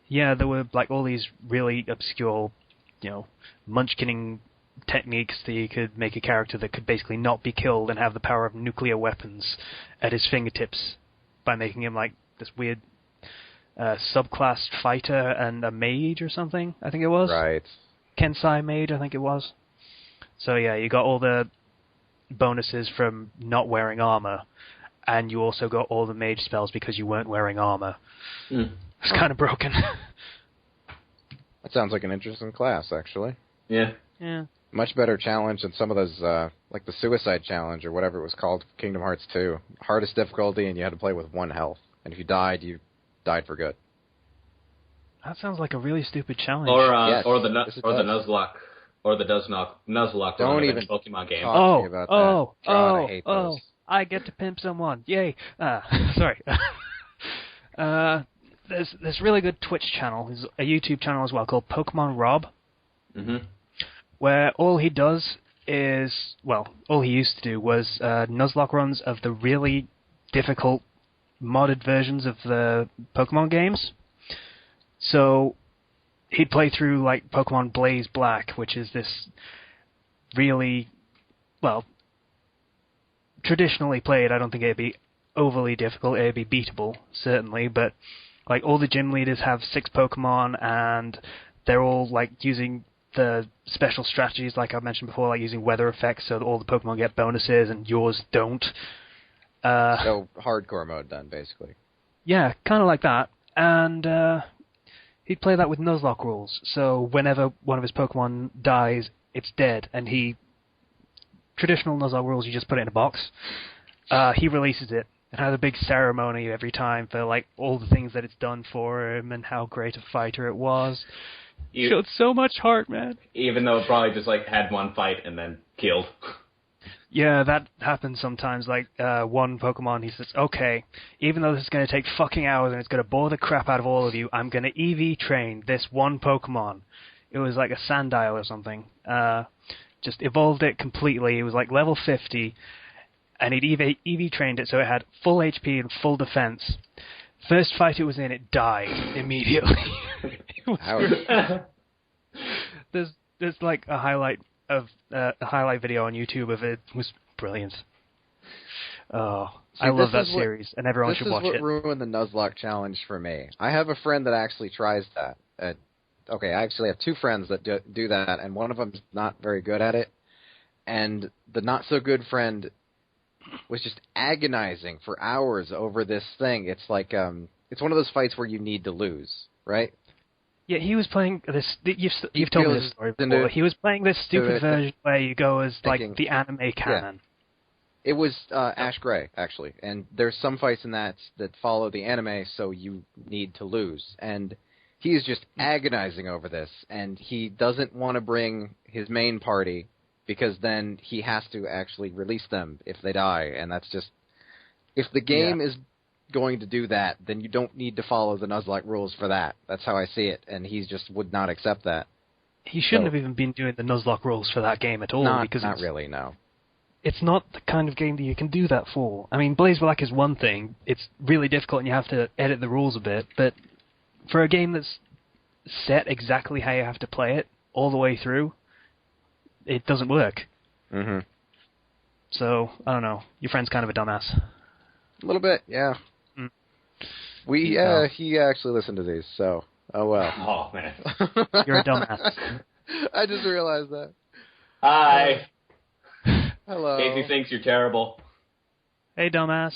yeah, there were like all these really obscure, munchkinning techniques that you could make a character that could basically not be killed and have the power of nuclear weapons at his fingertips by making him like this weird subclass fighter and a mage or something, I think it was. Right. Kensai mage, I think it was. So yeah, you got all the bonuses from not wearing armor, and you also got all the mage spells because you weren't wearing armor. It's kind of broken. That sounds like an interesting class, actually. Yeah. Yeah. Much better challenge than some of those, like the Suicide Challenge or whatever it was called, Kingdom Hearts 2. Hardest difficulty, and you had to play with 1 health. And if you died for good. That sounds like a really stupid challenge. Or the Nuzlocke Don't even Pokemon game. I hate those. I get to pimp someone. Yay. Sorry. There's this really good Twitch channel, there's a YouTube channel as well called Pokemon Rob, where all he does is, all he used to do was Nuzlocke runs of the really difficult modded versions of the Pokemon games. So he'd play through like Pokemon Blaze Black, which is this really, traditionally played, I don't think it'd be overly difficult, it'd be beatable, certainly, but like all the gym leaders have 6 Pokemon, and they're all like using the special strategies, like I mentioned before, like using weather effects, so that all the Pokemon get bonuses and yours don't. So hardcore mode then, basically. Yeah, kind of like that. And he'd play that with Nuzlocke rules. So whenever one of his Pokemon dies, it's dead. And traditional Nuzlocke rules, you just put it in a box. He releases it and has a big ceremony every time for like all the things that it's done for him and how great a fighter it was. Showed so much heart, man. Even though it probably just like had one fight and then killed. Yeah, that happens sometimes. Like, one Pokemon, he says, okay, even though this is going to take fucking hours and it's going to bore the crap out of all of you, I'm going to EV train this one Pokemon. It was like a Sandile or something. Just evolved it completely. It was like level 50, and he'd EV trained it so it had full HP and full defense. First fight it was in, it died immediately. There's like a highlight video on YouTube of it. It was brilliant. Oh, I love that series, and everyone should watch it. This is what ruined the Nuzlocke challenge for me. I have a friend that actually tries that. I actually have 2 friends that do that, and one of them's not very good at it. And the not-so-good friend was just agonizing for hours over this thing. It's like, it's one of those fights where you need to lose, right? Yeah, he was playing this. You've told me this story before. He was playing this stupid version where you go as like the anime canon. Yeah. It was Ash Gray, actually, and there's some fights in that follow the anime, so you need to lose. And he is just agonizing over this, and he doesn't want to bring his main party because then he has to actually release them if they die, and that's just... If the game is going to do that, then you don't need to follow the Nuzlocke rules for that. That's how I see it, and he just would not accept that. He shouldn't have even been doing the Nuzlocke rules for that game at all. Not really, no. It's not the kind of game that you can do that for. I mean, Blaze Black is one thing. It's really difficult and you have to edit the rules a bit, but for a game that's set exactly how you have to play it all the way through, it doesn't work. Mm-hmm. So, I don't know. Your friend's kind of a dumbass. A little bit, yeah. He actually listened to these, so oh well. Oh man, you're a dumbass. I just realized that. Hi. Hello. Casey thinks you're terrible. Hey, dumbass.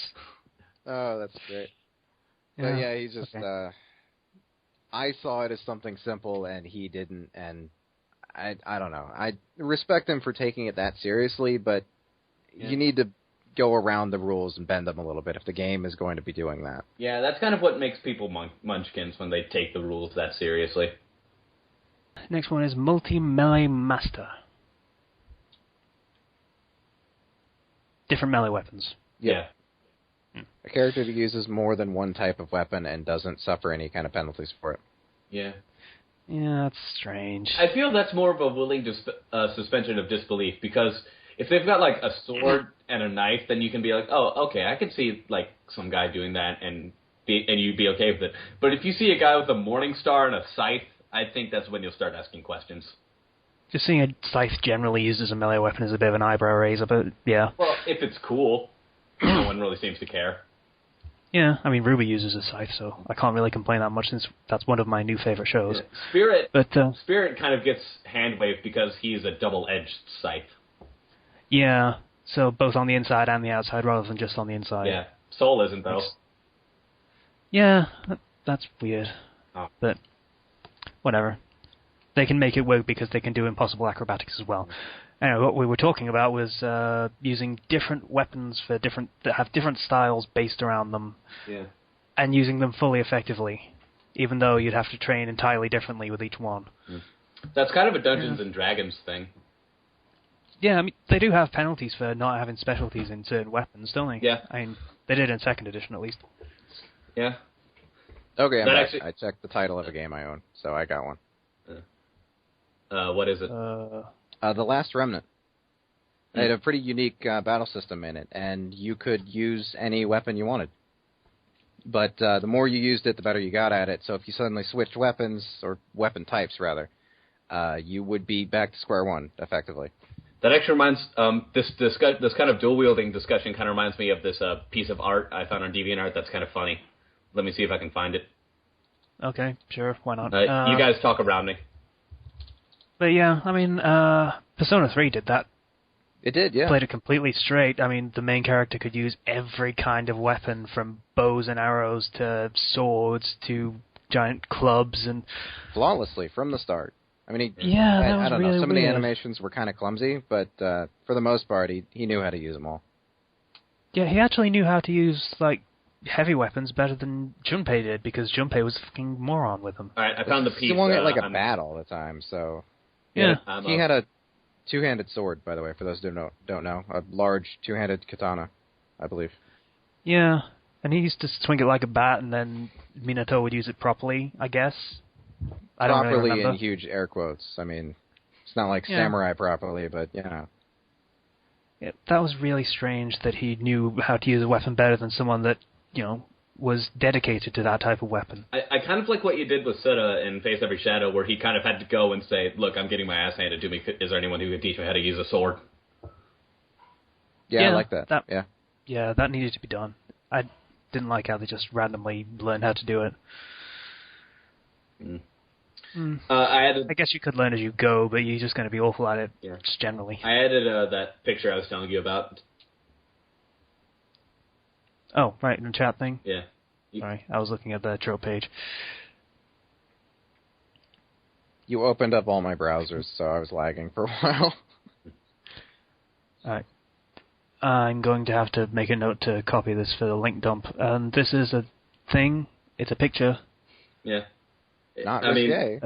Oh, that's great. Yeah. But yeah, he's just. Okay. I saw it as something simple, and he didn't, and I don't know. I respect him for taking it that seriously, but you need to go around the rules and bend them a little bit if the game is going to be doing that. Yeah, that's kind of what makes people munchkins when they take the rules that seriously. Next one is Multi-Melee Master. Different melee weapons. Yeah. A character that uses more than one type of weapon and doesn't suffer any kind of penalties for it. Yeah. Yeah, that's strange. I feel that's more of a willing suspension of disbelief, because if they've got, like, a sword and a knife, then you can be like, oh, okay, I can see, like, some guy doing that, and you'd be okay with it. But if you see a guy with a Morning Star and a scythe, I think that's when you'll start asking questions. Just seeing a scythe generally used as a melee weapon is a bit of an eyebrow raiser, but yeah. Well, if it's cool, no one really seems to care. Yeah, I mean, Ruby uses a scythe, so I can't really complain that much since that's one of my new favorite shows. Yeah. Spirit kind of gets hand-waved because he's a double-edged scythe. Yeah, so both on the inside and the outside rather than just on the inside. Yeah, Soul isn't, though. Yeah, that's weird. Oh. But whatever. They can make it work because they can do impossible acrobatics as well. Anyway, what we were talking about was using different weapons that have different styles based around them, and using them fully effectively, even though you'd have to train entirely differently with each one. That's kind of a Dungeons and Dragons thing. Yeah, I mean, they do have penalties for not having specialties in certain weapons, don't they? Yeah. I mean, they did in 2nd edition, at least. Yeah. Okay, I checked the title of a game I own, so I got one. What is it? The Last Remnant. It had a pretty unique battle system in it, and you could use any weapon you wanted. But the more you used it, the better you got at it. So if you suddenly switched weapons, or weapon types, rather, you would be back to square one, effectively. That actually reminds, this kind of dual-wielding discussion kind of reminds me of this piece of art I found on DeviantArt that's kind of funny. Let me see if I can find it. Okay, sure, why not? You guys talk around me. But yeah, I mean, Persona 3 did that. It did, yeah. Played it completely straight. I mean, the main character could use every kind of weapon, from bows and arrows to swords to giant clubs, and flawlessly from the start. I mean, I don't know. Some of the animations were kind of clumsy, but for the most part, he knew how to use them all. Yeah, he actually knew how to use heavy weapons better than Junpei did, because Junpei was a fucking moron with them. All right, I found the piece. He won it like a bat all the time, so. Yeah. He had a two-handed sword, by the way, for those who don't know. A large two-handed katana, I believe. Yeah, and he used to swing it like a bat, and then Minato would use it properly, I guess. I don't really remember. In huge air quotes. I mean, it's not like samurai properly, but, you know. Yeah, that was really strange that he knew how to use a weapon better than someone that, was dedicated to that type of weapon. I kind of like what you did with Sutta in Face Every Shadow, where he kind of had to go and say, look, I'm getting my ass handed to me. Is there anyone who can teach me how to use a sword? Yeah, I like that. Yeah, that needed to be done. I didn't like how they just randomly learned how to do it. I guess you could learn as you go, but you're just going to be awful at it, just generally. I added that picture I was telling you about. Oh, right, in the chat thing? Yeah. Sorry, I was looking at the Trope page. You opened up all my browsers, so I was lagging for a while. Alright. I'm going to have to make a note to copy this for the link dump. This is a thing. It's a picture. Yeah. Not risque.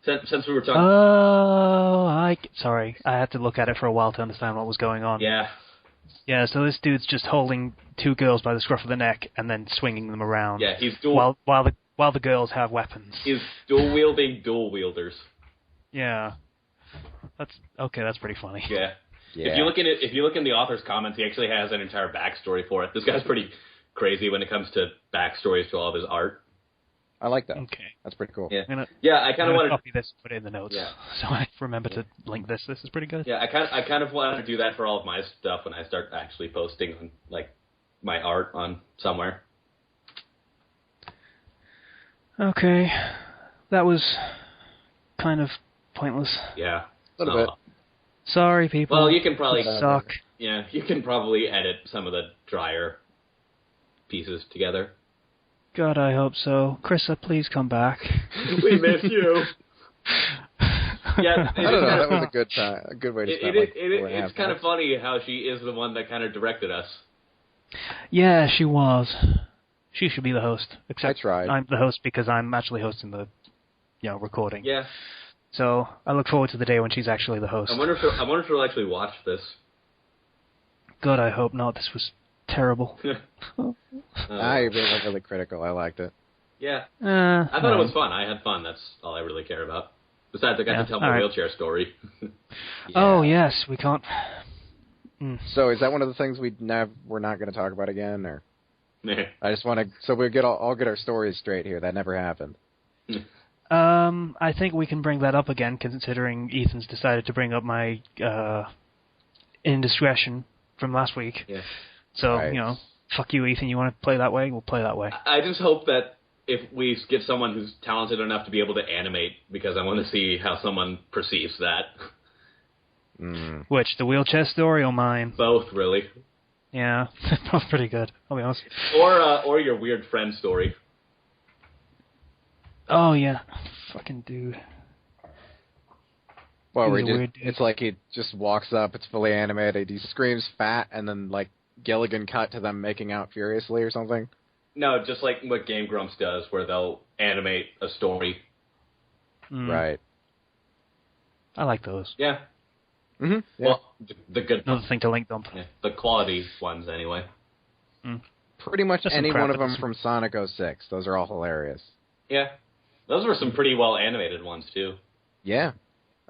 Since we were talking... Oh, sorry. I had to look at it for a while to understand what was going on. Yeah. Yeah, so this dude's just holding two girls by the scruff of the neck and then swinging them around. Yeah, he's while the girls have weapons. He's dual-wielding dual-wielders. Yeah. That's pretty funny. Yeah. If you look in the author's comments, he actually has an entire backstory for it. This guy's pretty crazy when it comes to backstories to all of his art. I like that. Okay. That's pretty cool. Yeah, I kind of want to copy this and put it in the notes. Yeah. So I remember to link this. This is pretty good. Yeah, I kind of want to do that for all of my stuff when I start actually posting my art on somewhere. Okay. That was kind of pointless. Yeah. A little bit. Sorry, people. Well, you can probably suck. Yeah, you can probably edit some of the drier pieces together. God, I hope so. Krista, please come back. We miss you. Yeah, I don't know. That was a good way to start. It's kind of funny how she is the one that kind of directed us. Yeah, she was. She should be the host. Except I tried. I'm the host because I'm actually hosting the, recording. Yeah. So I look forward to the day when she's actually the host. I wonder if she'll actually watch this. God, I hope not. This was terrible. You're being really critical. I liked it. Yeah. I thought it was fun. I had fun. That's all I really care about. Besides, I got to tell my wheelchair story. Oh, yes. We can't... So is that one of the things we're not going to talk about again, or? I just want to, so we all get our stories straight here. That never happened. I think we can bring that up again, considering Ethan's decided to bring up my indiscretion from last week. Yeah. So, fuck you, Ethan. You want to play that way? We'll play that way. I just hope that if we get someone who's talented enough to be able to animate, because I want to see how someone perceives that. Which, the wheelchair story or mine? Both, really. Yeah, both pretty good, I'll be honest. Or your weird friend story. Oh, yeah. Fucking dude. Well, it's like he just walks up, it's fully animated, he screams fat, and then, like, Gilligan cut to them making out furiously or something? No, just like what Game Grumps does, where they'll animate a story. Right. I like those. Yeah. Mm-hmm. Yeah. Well, the good... Another thing to link dump. Yeah, the quality ones, anyway. Pretty much just any one of them from Sonic 06. Those are all hilarious. Yeah. Those were some pretty well-animated ones, too. Yeah.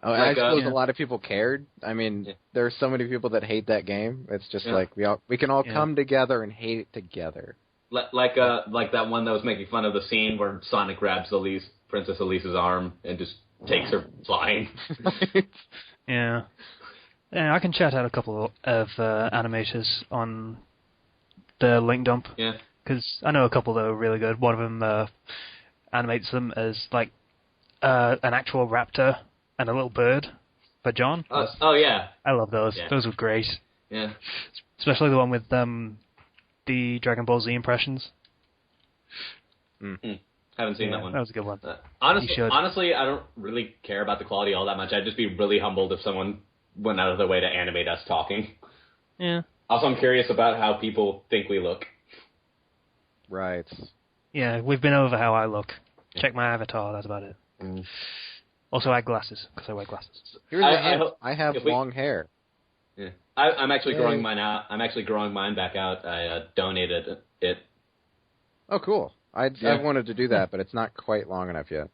Oh, I suppose a lot of people cared. I mean, there are so many people that hate that game. It's just like we can all come together and hate it together. Like that one that was making fun of the scene where Sonic grabs Princess Elise's arm and just takes her flying. Yeah. Yeah, I can chat out a couple of animators on the link dump. Yeah. Because I know a couple that are really good. One of them animates them as like an actual raptor and a little bird for John. Oh yeah. I love those. Yeah. Those were great. Yeah. Especially the one with the Dragon Ball Z impressions. Haven't seen that one. That was a good one. Honestly, I don't really care about the quality all that much. I'd just be really humbled if someone went out of their way to animate us talking. Yeah. Also, I'm curious about how people think we look. Right. Yeah, we've been over how I look. Check my avatar, that's about it. Also, I have glasses, because I wear glasses. I have long hair. Yeah. I'm actually growing mine out. I'm actually growing mine back out. I donated it. Oh, cool. I've wanted to do that, but it's not quite long enough yet.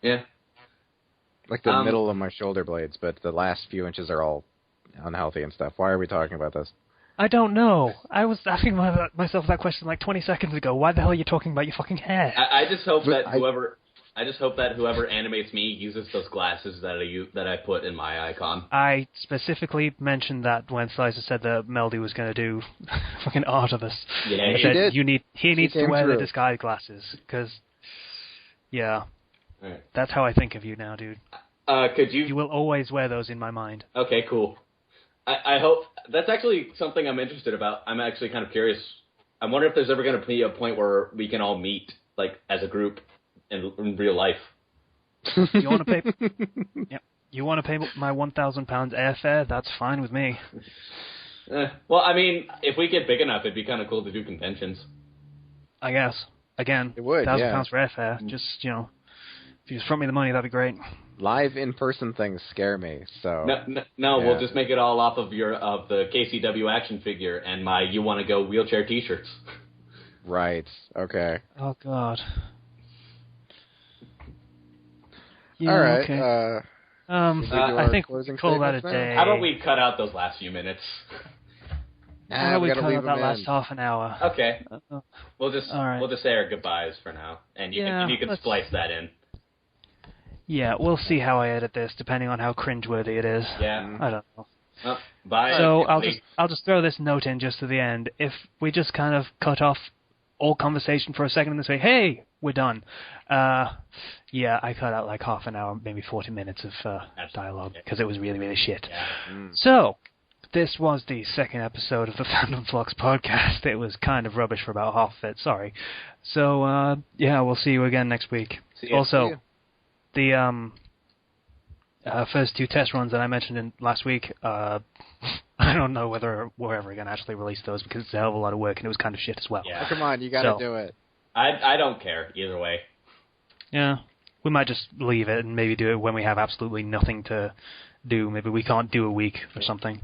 Yeah. Like the middle of my shoulder blades, but the last few inches are all unhealthy and stuff. Why are we talking about this? I don't know. I was asking myself that question like 20 seconds ago. Why the hell are you talking about your fucking hair? I just hope that whoever animates me uses those glasses that I put in my icon. I specifically mentioned that when Slicer said that Melody was going to do fucking art of us. Yeah, she did. He needs to wear the disguise glasses, because, that's how I think of you now, dude. You will always wear those in my mind. Okay, cool. I hope that's actually something I'm interested about. I'm actually kind of curious. I wonder if there's ever going to be a point where we can all meet, like, as a group in real life. You want to pay? You want to pay my £1,000 airfare? That's fine with me. Well, I mean, if we get big enough, it'd be kind of cool to do conventions. I guess. Again, it would. £1,000 for airfare. Just if you just front me the money, that'd be great. Live in-person things scare me. So no, we'll just make it all off of the KCW action figure and my "You Want to Go" wheelchair T-shirts. Right. Okay. Oh God. Yeah, all right. Okay. I think we'll call that a day. How about we cut out those last few minutes? How about we cut out that last half an hour? Okay. We'll just say our goodbyes for now, and you can splice that in. Yeah, we'll see how I edit this, depending on how cringeworthy it is. Yeah. I don't know. Well, bye. So I'll just throw this note in just to the end. If we just kind of cut off all conversation for a second and say, "Hey, we're done," I cut out like half an hour, maybe 40 minutes of dialogue because it was really, really shit. Yeah. So this was the second episode of the Fandom Flux podcast. It was kind of rubbish for about half of it. Sorry. So we'll see you again next week. Also, the first two test runs that I mentioned last week, I don't know whether we're ever going to actually release those because it's a hell of a lot of work and it was kind of shit as well. Yeah. Oh, come on, you got to do it. I don't care either way. Yeah, we might just leave it and maybe do it when we have absolutely nothing to do. Maybe we can't do a week or something.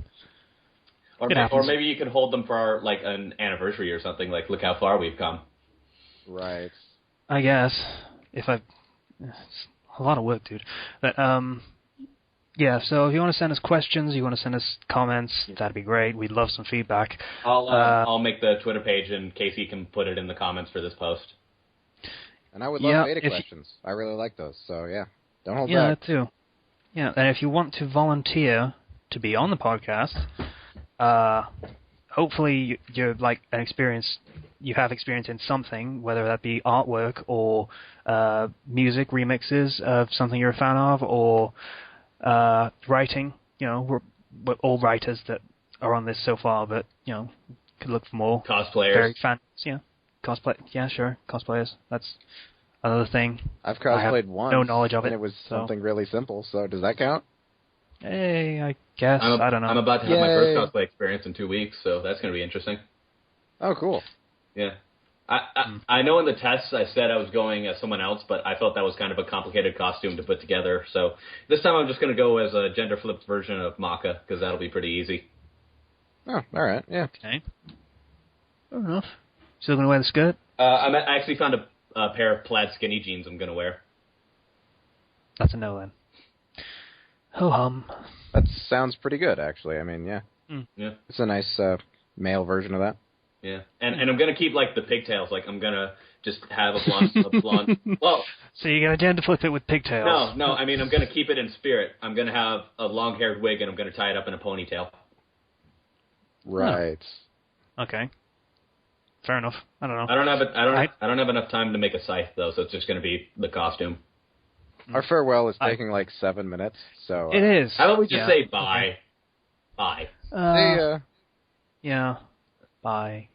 Or maybe you could hold them for our, like an anniversary or something. Like, look how far we've come. Right. I guess it's a lot of work, dude. But yeah. So if you want to send us questions, you want to send us comments, that'd be great. We'd love some feedback. I'll make the Twitter page, and Casey can put it in the comments for this post. And I would love beta questions. I really like those. So yeah, don't hold back. Yeah, that too. Yeah, and if you want to volunteer to be on the podcast, hopefully you're like you have experience in something, whether that be artwork or music remixes of something you're a fan of, or writing. We're all writers that are on this so far, but could look for more cosplayers. Very fans, cosplay. Yeah, sure, cosplayers. That's another thing. I've cosplayed once. No knowledge of it. And it was something really simple. So does that count? Hey, I guess. I don't know. I'm about to have my first cosplay experience in 2 weeks, so that's going to be interesting. Oh, cool. Yeah. I know in the tests I said I was going as someone else, but I felt that was kind of a complicated costume to put together. So this time I'm just going to go as a gender-flipped version of Maka, because that'll be pretty easy. Oh, all right. Yeah. Okay. Fair enough. Still going to wear the skirt? I actually found a pair of plaid skinny jeans I'm going to wear. That's a no then. Ho-hum. That sounds pretty good, actually. I mean, yeah. Yeah. It's a nice male version of that. Yeah. And I'm going to keep, like, the pigtails. Like, I'm going to just have a blonde... Well... So you're going to gender flip it with pigtails? No. I mean, I'm going to keep it in spirit. I'm going to have a long-haired wig, and I'm going to tie it up in a ponytail. Right. Oh. Okay. Fair enough. I don't know. I don't have enough time to make a scythe, though, so it's just going to be the costume. Our farewell is taking like 7 minutes, so... It is. How about we just say bye? Okay. Bye. See ya. Yeah. Bye.